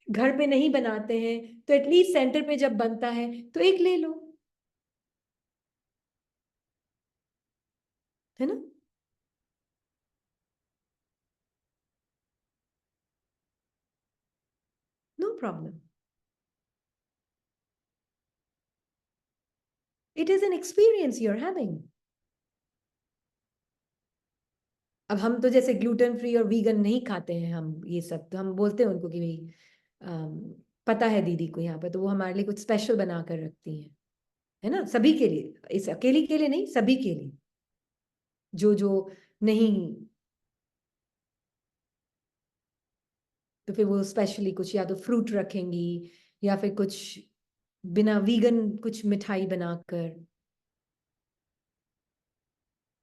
घर पे नहीं बनाते हैं, तो एटलीस्ट सेंटर पे जब बनता है तो एक ले लो, है ना। No problem. It is an experience you are having. अब हम तो जैसे ग्लूटेन फ्री और वीगन नहीं खाते हैं हम, ये सब तो हम बोलते हैं उनको कि भाई पता है दीदी को यहाँ पे, तो वो हमारे लिए कुछ स्पेशल बना कर रखती हैं, है ना। सभी के लिए, इस अकेली के लिए नहीं, सभी के लिए जो जो नहीं। तो फिर वो स्पेशली कुछ या तो फ्रूट रखेंगी या फिर कुछ बिना वीगन कुछ मिठाई बनाकर।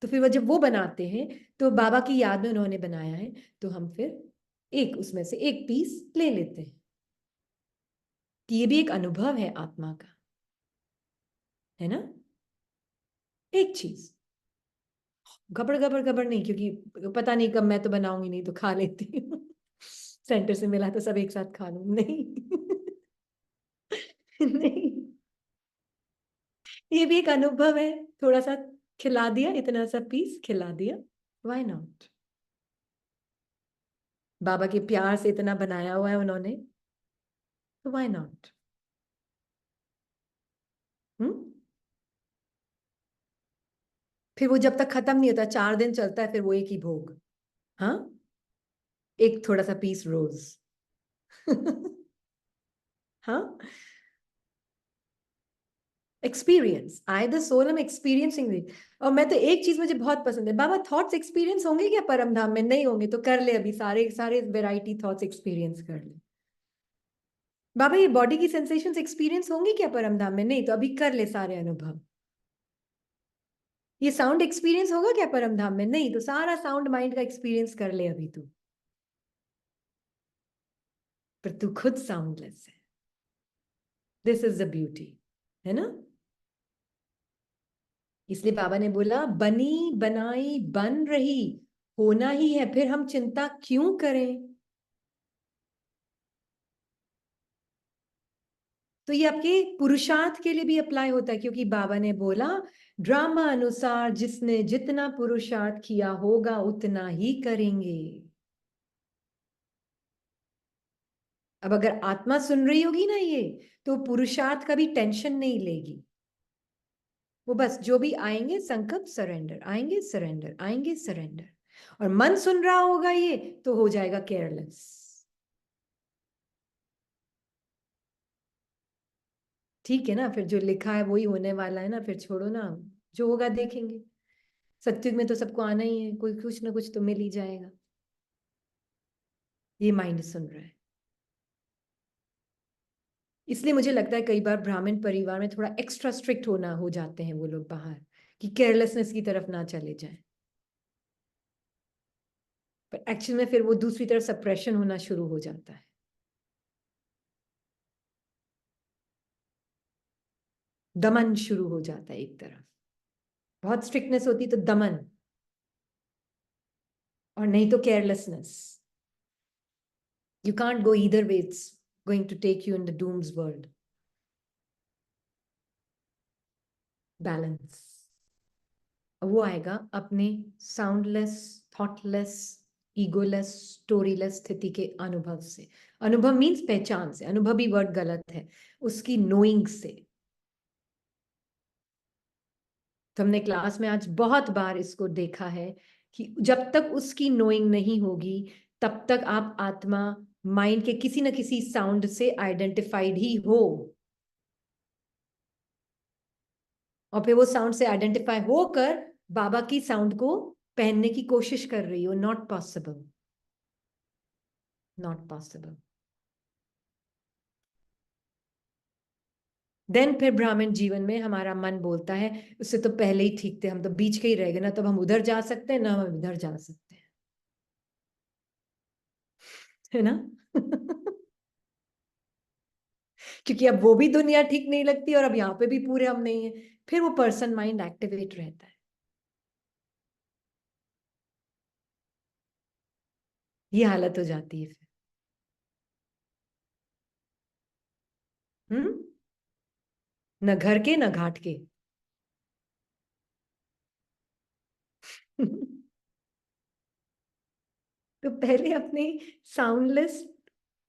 तो फिर वो जब वो बनाते हैं तो बाबा की याद में उन्होंने बनाया है, तो हम फिर एक उसमें से एक पीस ले लेते हैं कि ये भी एक अनुभव है आत्मा का, है ना। एक चीज घबड़ घबड़ घबड़ नहीं, क्योंकि पता नहीं कब मैं तो बनाऊंगी नहीं तो खा लेती हूँ। सेंटर से मिला तो सब एक साथ खा लूं, नहीं। नहीं, ये भी एक अनुभव है। थोड़ा सा खिला दिया, इतना सा पीस खिला दिया, व्हाई नॉट। बाबा के प्यार से इतना बनाया हुआ है उन्होंने, तो व्हाई नॉट। फिर वो जब तक खत्म नहीं होता, 4 दिन चलता है, फिर वो एक ही भोग। हाँ, एक थोड़ा सा पीस रोज। हाँ, एक्सपीरियंस, आई द सोल, हम एक्सपीरियंसिंग इट। और मैं तो एक चीज मुझे बहुत पसंद है, बाबा थॉट्स एक्सपीरियंस होंगे क्या परम धाम में? नहीं होंगे तो कर ले, अभी सारे सारे वेराइटी थॉट्स एक्सपीरियंस कर ले। बाबा ये बॉडी की सेंसेशंस एक्सपीरियंस होंगे क्या परम धाम में? नहीं तो अभी कर ले सारे अनुभव। ये साउंड एक्सपीरियंस होगा क्या परम धाम में? नहीं तो सारा साउंड माइंड का एक्सपीरियंस कर ले अभी तू। पर तू खुद साउंडलेस है, दिस इज द ब्यूटी, है ना? इसलिए बाबा ने बोला बनी बनाई बन रही, होना ही है, फिर हम चिंता क्यों करें? तो ये आपके पुरुषार्थ के लिए भी अप्लाई होता है, क्योंकि बाबा ने बोला ड्रामा अनुसार जिसने जितना पुरुषार्थ किया होगा उतना ही करेंगे। अब अगर आत्मा सुन रही होगी ना ये, तो पुरुषार्थ का भी टेंशन नहीं लेगी। वो बस जो भी आएंगे संकल्प सरेंडर, आएंगे सरेंडर, आएंगे सरेंडर। और मन सुन रहा होगा ये, तो हो जाएगा केयरलेस। ठीक है ना? फिर जो लिखा है वही होने वाला है ना, फिर छोड़ो ना, जो होगा देखेंगे। सत्युग में तो सबको आना ही है, कोई कुछ ना कुछ तो मिल ही जाएगा। ये माइंड सुन रहा है। इसलिए मुझे लगता है कई बार ब्राह्मण परिवार में थोड़ा एक्स्ट्रा स्ट्रिक्ट होना हो जाते हैं वो लोग बाहर, कि केयरलेसनेस की तरफ ना चले जाए। पर एक्चुअल में फिर वो दूसरी तरफ सप्रेशन होना शुरू हो जाता है। दमन शुरू हो जाता है एक तरफ। बहुत स्ट्रिक्टनेस होती तो दमन, और नहीं तो carelessness. You can't go either way, it's going to take you in the dooms world. Balance वो आएगा अपने साउंडलेस, थॉटलेस, ईगोलेस, स्टोरीलेस स्थिति के अनुभव से। अनुभव मीन्स पहचान से, अनुभव भी वर्ड गलत है, उसकी नोइंग से। तो हमने क्लास में आज बहुत बार इसको देखा है कि जब तक उसकी नोइंग नहीं होगी तब तक आप आत्मा माइंड के किसी न किसी साउंड से आइडेंटिफाइड ही हो, और फिर वो साउंड से आइडेंटिफाई होकर बाबा की साउंड को पहनने की कोशिश कर रही हो। Not possible, not possible. Then फिर ब्राह्मण जीवन में हमारा मन बोलता है उससे तो पहले ही ठीक थे, हम तो बीच के ही रह गए ना, तब हम उधर जा सकते हैं ना हम इधर जा सकते हैं, है ना? क्योंकि अब वो भी दुनिया ठीक नहीं लगती और अब यहाँ पे भी पूरे हम नहीं है, फिर वो पर्सन माइंड एक्टिवेट रहता है। ये हालत हो जाती है फिर। हम्म, न घर के न घाट के। तो पहले अपने साउंडलेस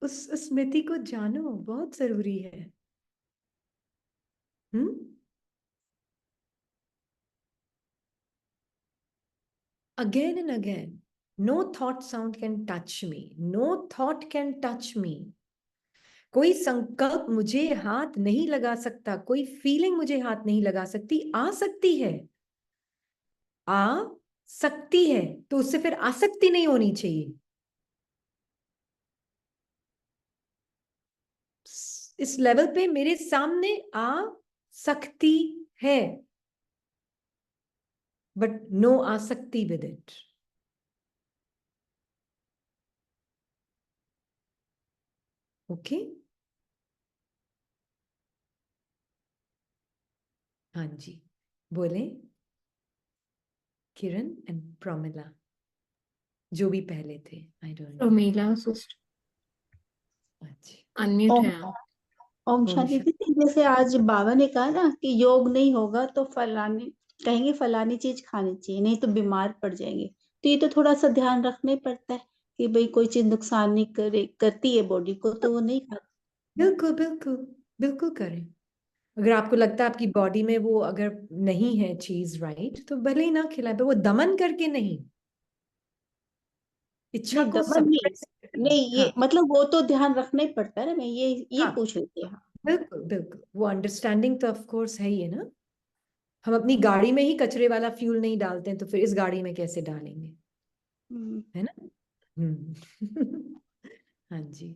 उस स्मृति को जानो, बहुत जरूरी है। हम्म, again and again, no thought sound can touch me, no thought can touch me। कोई संकल्प मुझे हाथ नहीं लगा सकता, कोई फीलिंग मुझे हाथ नहीं लगा सकती। आ सकती है, आ सकती है, तो उससे फिर आसक्ति नहीं होनी चाहिए। इस लेवल पे मेरे सामने आ सकती है, बट नो आसक्ति विद इट। ओके, हाँ जी, बोले। किरण एंड प्रोमिला, जो भी पहले थे, आई डोंट नो। प्रोमेला सिस्टर अच्छा, अनम्यूट है ओम आप। ओम ओम शांति शांति। दीदी, जैसे आज बाबा ने कहा ना कि योग नहीं होगा तो फलानी कहेंगे फलानी चीज खानी चाहिए, नहीं तो बीमार पड़ जाएंगे। तो ये तो थोड़ा सा ध्यान रखना ही पड़ता है कि भाई कोई चीज नुकसान नहीं करती है बॉडी को, तो वो नहीं खा। बिल्कुल बिल्कुल बिल्कुल करें। अगर आपको लगता है आपकी बॉडी में वो अगर नहीं है चीज राइट, तो भले ही ना खिलाए, पर वो दमन करके नहीं, इच्छा नहीं को दमन नहीं, सप्रेस करके। नहीं ये हाँ मतलब वो तो ध्यान रखना ही पड़ता है ना, मैं ये हाँ, पूछ रही थी। हाँ। बिल्कुल बिल्कुल, वो अंडरस्टैंडिंग तो ऑफ कोर्स है ही है ना। हम अपनी गाड़ी में ही कचरे वाला फ्यूल नहीं डालते हैं, तो फिर इस गाड़ी में कैसे डालेंगे, हम्म, है ना। हाँ जी।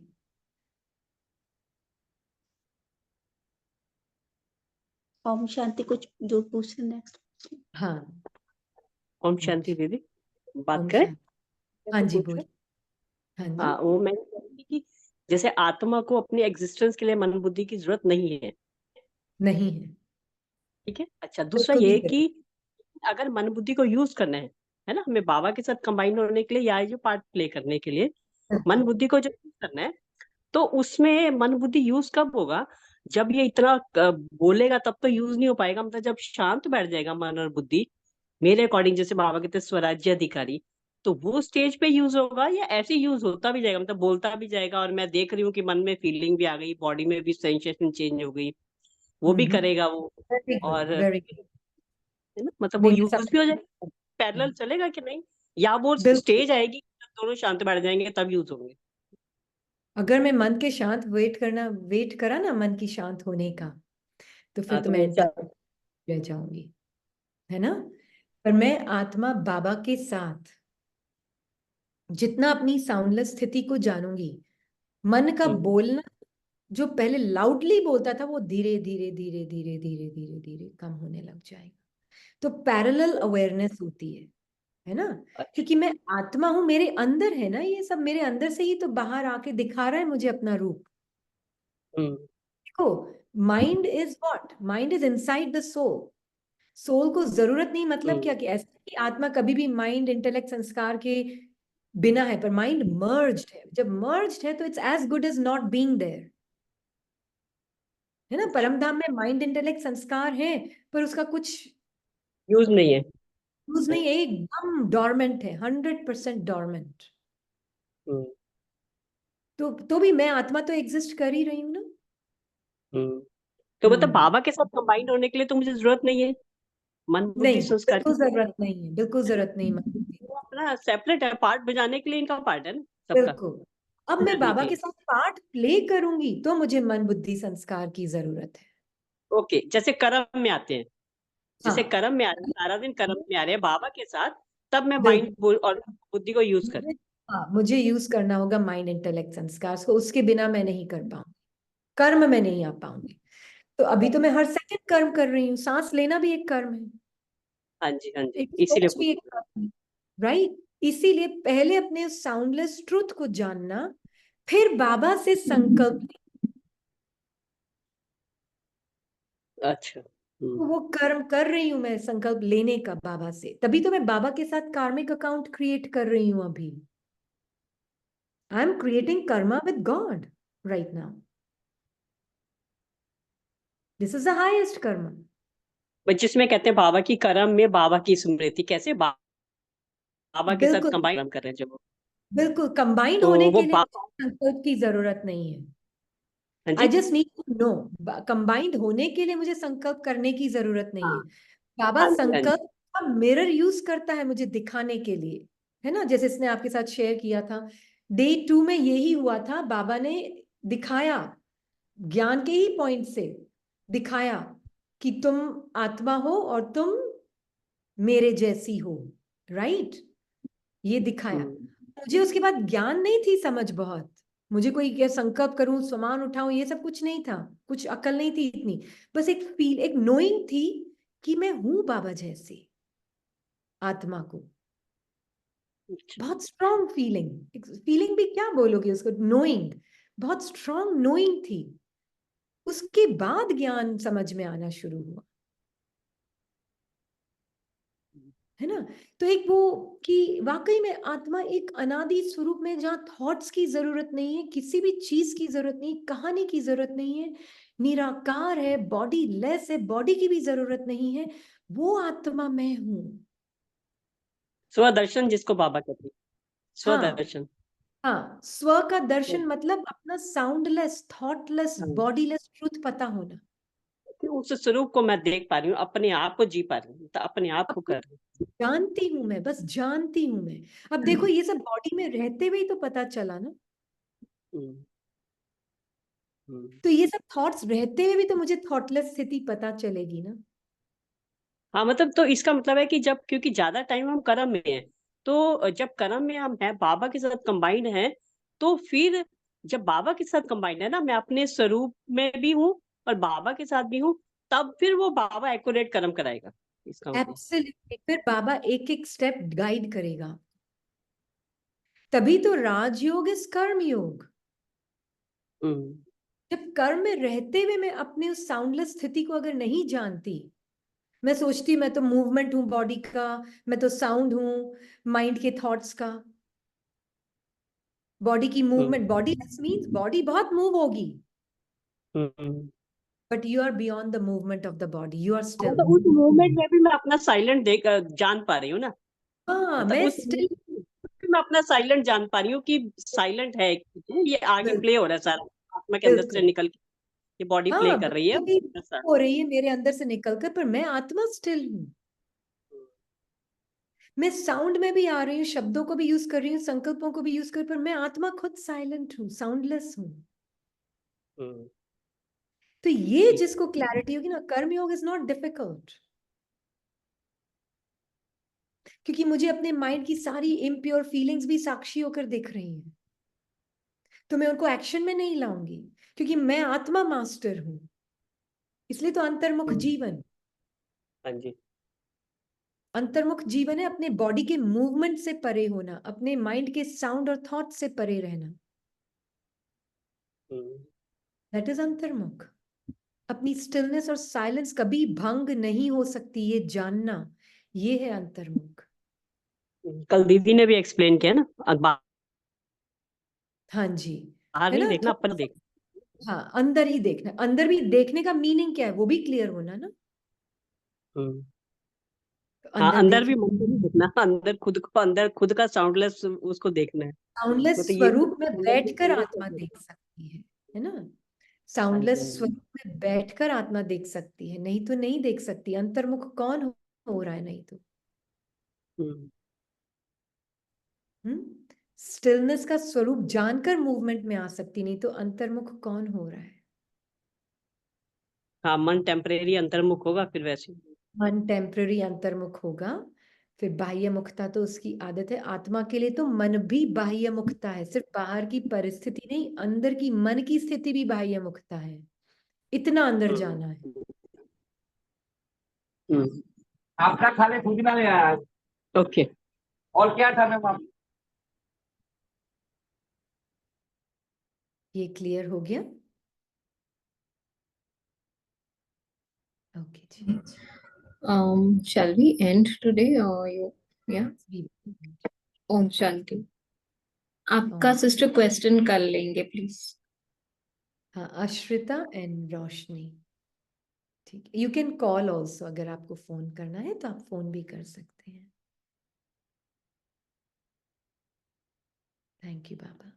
ओम शांति कुछ जो पूछ नेक्स्ट। हाँ ओम शांति दीदी, बात ओम करें? शांति। हाँ जी पूछो। बोल। हाँ जी। हाँ, वो मैं कह रही थी कि जैसे आत्मा को अपनी एग्जिस्टेंस के लिए मन बुद्धि की जरूरत नहीं है, नहीं है, ठीक है। अच्छा, दूसरा बिल्कुल ये भी है जरूरत। कि अगर मन बुद्धि को यूज करना है ना, हमें बाबा के साथ कंबाइन होने के लिए या जो पार्ट प्ले करने के लिए मन बुद्धि को जो यूज करना है, तो उसमें मन बुद्धि यूज कब होगा? जब ये इतना बोलेगा तब तो यूज नहीं हो पाएगा, मतलब जब शांत बैठ जाएगा मन और बुद्धि, मेरे अकॉर्डिंग जैसे बाबा कहते हैं स्वराज्य अधिकारी, तो वो स्टेज पे यूज होगा या ऐसे यूज होता भी जाएगा, मतलब बोलता भी जाएगा और मैं देख रही हूँ कि मन में फीलिंग भी आ गई, बॉडी में भी सेंसेशन चेंज हो गई, वो भी करेगा वो, वेरी और गुड वेरी गुड। है ना, मतलब वो नहीं मैं यूज भी हो जाएगा, पैरेलल हम्म, चलेगा कि नहीं, या वो बिल्कुल। स्टेज आएगी जब दोनों शांत बैठ जाएंगे तब यूज होंगे? अगर मैं मन के शांत वेट करा ना मन की शांत होने का, तो फिर हाँ, तो तो मैं वो इंतजार रह जाऊंगी, है ना। पर मैं आत्मा बाबा के साथ जितना अपनी साउंडलेस स्थिति को जानूंगी, मन का बोलना जो पहले लाउडली बोलता था, वो धीरे धीरे धीरे धीरे धीरे धीरे धीरे कम होने लग जाएगा। तो पैरेलल अवेयरनेस होती है ना। अच्छा। क्योंकि मैं आत्मा हूं, मेरे अंदर है ना, ये सब मेरे अंदर से ही तो बाहर आके दिखा रहा है मुझे अपना रूप। हम्म देखो, mind is what, mind is inside the soul. Soul को जरूरत नहीं, मतलब क्या हम्म कि ऐसा कि आत्मा कभी भी माइंड इंटेलेक्ट संस्कार के बिना है, पर माइंड मर्ज्ड है। जब मर्ज्ड है तो it's as good as not being there, है ना। अच्छा, परम धाम में माइंड इंटेलेक्ट संस्कार है, पर उसका कुछ यूज नहीं है। यूज नहीं है, एकदम डॉर्मेंट है, 100% डॉर्मेंट। हम्म तो भी मैं आत्मा तो एग्जिस्ट कर ही रही हूँ ना। हम्म तो मतलब बाबा के साथ कंबाइंड होने के लिए तो मुझे जरूरत नहीं है मन बुद्धि नहीं, संस्कार की। बिल्कुल जरूरत नहीं है, बिल्कुल जरूरत नहीं मानती। वो अपना सेपरेट है, पार्ट बजाने के लिए इनका पार्ट है ना सबका, बिल्कुल। अब मैं करने बाबा के के लिए। साथ पार्ट प्ले करूंगी तो मुझे मन बुद्धि संस्कार की जरूरत है। ओके, जैसे कर्म में आते हैं, जैसे हाँ कर्म में आ रहे हैं, सारा दिन कर्म में आ रहे हैं बाबा के साथ, तब मैं बिल्कुल। माइंड और बुद्धि को यूज कर। हाँ, मुझे यूज करना होगा माइंड इंटेलेक्ट संस्कार को, उसके बिना मैं नहीं कर पाऊंगी, कर्म में नहीं आ पाऊंगी। तो अभी तो मैं हर सेकंड कर्म कर रही हूँ, सांस लेना भी एक कर्म है, हाँ जी, हाँ जी, एक इसीलिए सोच भी एक पूछ। कर्म है, राइट। इसीलिए पहले अपने साउंडलेस ट्रुथ को जानना, फिर बाबा से संकल्प। अच्छा। तो वो कर्म कर रही हूं मैं, संकल्प लेने का बाबा से, तभी तो मैं बाबा के साथ कार्मिक अकाउंट क्रिएट कर रही हूं अभी। I am creating Karma with God right now. This is the highest Karma. But जिसमें कहते हैं बाबा की कर्म में बाबा की स्मृति, कैसे बाबा के साथ बिल्कुल कंबाइन कर रहे हैं जब, बिल्कुल, कंबाइंड तो होने वो के लिए बाबा। मुझे संकल्प की जरूरत नहीं है। हाँ आई जी। Just need to know, combined होने के लिए मुझे संकल्प करने की जरूरत नहीं है। हाँ बाबा हाँ जी, हाँ जी। संकल्प का मिरर यूज करता है मुझे दिखाने के लिए, है ना। जैसे इसने आपके साथ शेयर किया था, डे 2 में यही हुआ था, बाबा ने दिखाया, ज्ञान के ही पॉइंट से दिखाया कि तुम आत्मा हो और तुम मेरे जैसी हो, राइट। ये दिखाया। हम्म मुझे उसके बाद ज्ञान नहीं थी, समझ बहुत, मुझे कोई क्या संकल्प करूं, सामान उठाऊं, ये सब कुछ नहीं था, कुछ अकल नहीं थी इतनी। बस एक फील, एक नोइंग थी कि मैं हूं बाबा जैसी आत्मा को। अच्छा। बहुत स्ट्रॉन्ग फीलिंग, फीलिंग भी क्या बोलोगे उसको, नोइंग, बहुत स्ट्रॉन्ग नोइंग थी। उसके बाद ज्ञान समझ में आना शुरू हुआ, है ना। तो एक वो कि वाकई में आत्मा एक अनादि स्वरूप में, जहाँ थॉट्स की जरूरत नहीं है, किसी भी चीज की जरूरत नहीं, कहानी की जरूरत नहीं है, निराकार है, बॉडी लेस है, बॉडी की भी जरूरत नहीं है, वो आत्मा मैं हूं। स्वदर्शन जिसको बाबा कहते हैं, स्वदर्शन। हाँ, स्व का दर्शन मतलब अपना साउंडलेस, थॉटलेस, हाँ। बॉडीलेस ट्रूथ पता होना। कि उस स्वरूप को मैं देख पा रही हूँ, अपने आप को जी पा रही हूँ, तो अपने आप को कर रही हूँ। जानती हूं मैं, बस जानती हूं मैं। अब देखो ये सब बॉडी में रहते हुए ही तो पता चला ना। हम्म, हम्म। तो ये सब थॉट्स रहते हुए भी तो मुझे थॉटलेस स्थिति पता चलेगी ना। हाँ, मतलब तो इसका मतलब है कि जब, क्योंकि ज्यादा टाइम हम कर्म में हैं, तो जब कर्म में हम हैं, बाबा के साथ कंबाइंड हैं, तो फिर जब बाबा के साथ कंबाइंड है ना, मैं अपने स्वरूप में भी हूँ और बाबा के साथ भी हूँ, तब फिर वो बाबा एक्यूरेट कर्म कराएगा। इसका मतलब एब्सोल्युटली, फिर बाबा एक एक स्टेप गाइड करेगा। तभी तो राजयोग इज कर्म योग। हम्म, जब कर्म में रहते हुए मैं अपने उस साउंडलेस स्थिति को अगर नहीं जानती, मैं सोचती मैं तो मूवमेंट हूं बॉडी का, मैं तो साउंड हूं माइंड के थॉट्स का, बॉडी की मूवमेंट, बॉडी मीन्स बॉडी बहुत मूव होगी, hmm. But you are beyond the movement of the body, you are हाँ, स्टिल। तो उस मूवमेंट में भी मैं अपना साइलेंट देख जान पा रही हूँ ना, हाँ, मतलब मैं उस स्टिल। मैं अपना साइलेंट जान पा रही हूँ कि साइलेंट है, ये आगे प्ले हो रहा है सारा, आत्मा के अंदर से बिल्कुल। निकल के ये बॉडी प्ले हाँ, कर रही है बिल्कुल ऐसा। हो रही है मेरे अंदर से निकलकर, पर मैं आत्मा स्टिल हूँ। मैं साउंड में भी आ रही हूँ, शब्दों को भी यूज कर रही हूँ, संकल्पों को भी यूज कर, पर मैं आत्मा खुद साइलेंट हूँ, साउंडलेस हूँ। हम्म, तो ये ठीक। जिसको क्लैरिटी होगी ना, कर्म योग इज नॉट डिफिकल्ट, क्योंकि मुझे अपने माइंड की सारी इम्प्योर फीलिंग्स भी साक्षी होकर दिख रही हैं। तो मैं उनको एक्शन में नहीं लाऊंगी, क्योंकि मैं आत्मा मास्टर हूं। इसलिए तो अंतर्मुख जीवन, हाँ जी। अंतर्मुख जीवन है अपने बॉडी के मूवमेंट से परे होना, अपने माइंड के साउंड और थॉट से परे रहना। हम्म, दैट इज अंतर्मुख। अपनी स्टिलनेस और साइलेंस कभी भंग नहीं हो सकती, ये जानना, ये है अंतर्मुख। कल दीदी ने भी एक्सप्लेन किया ना, हाँ जी, बाहर है नहीं ना। देखना, अपन देख। हाँ, अंदर ही देखना, अंदर भी देखने का मीनिंग क्या है वो भी क्लियर होना ना। हम्म। तो हाँ, अंदर अंदर भी देखना, मन को नहीं देखना, अंदर खुद को, अंदर खुद का साउंडलेस उसको देखना है। साउंडलेस मतलब ये स्वरूप में अंदर भी बैठकर साउंडलेस आत्मा कर देख देना। सकती है ना। हाँ जी, साउंडलेस हाँ जी। स्वरूप में बैठकर आत्मा देख सकती है, नहीं तो नहीं देख सकती। अंतर्मुख कौन हो रहा है, नहीं तो। हम्म, स्टिलनेस का स्वरूप जानकर मूवमेंट में आ सकती, नहीं तो अंतर्मुख कौन हो रहा है। हाँ, मन टेम्परेरी अंतर्मुख होगा, फिर वैसे। मन टेम्पररी अंतर्मुख होगा, फिर बाह्य मुखता तो उसकी आदत है। आत्मा के लिए तो मन भी बाह्य मुखता है, सिर्फ बाहर की परिस्थिति नहीं, अंदर की मन की स्थिति भी बाह्य मुखता है। इतना अंदर जाना है। आपका खाली पूछना ले आया। ओके। और क्या था मैम आप? ये क्लियर हो गया? ओके जी। Shall we end today or you? Yeah. भी- ओम शांति। आपका ओम। सिस्टर क्वेश्चन कर लेंगे प्लीज। हाँ, अश्रिता एंड रोशनी। ठीक है, यू कैन कॉल ऑल्सो, अगर आपको फोन करना है तो आप फोन भी कर सकते हैं। Thank you Baba.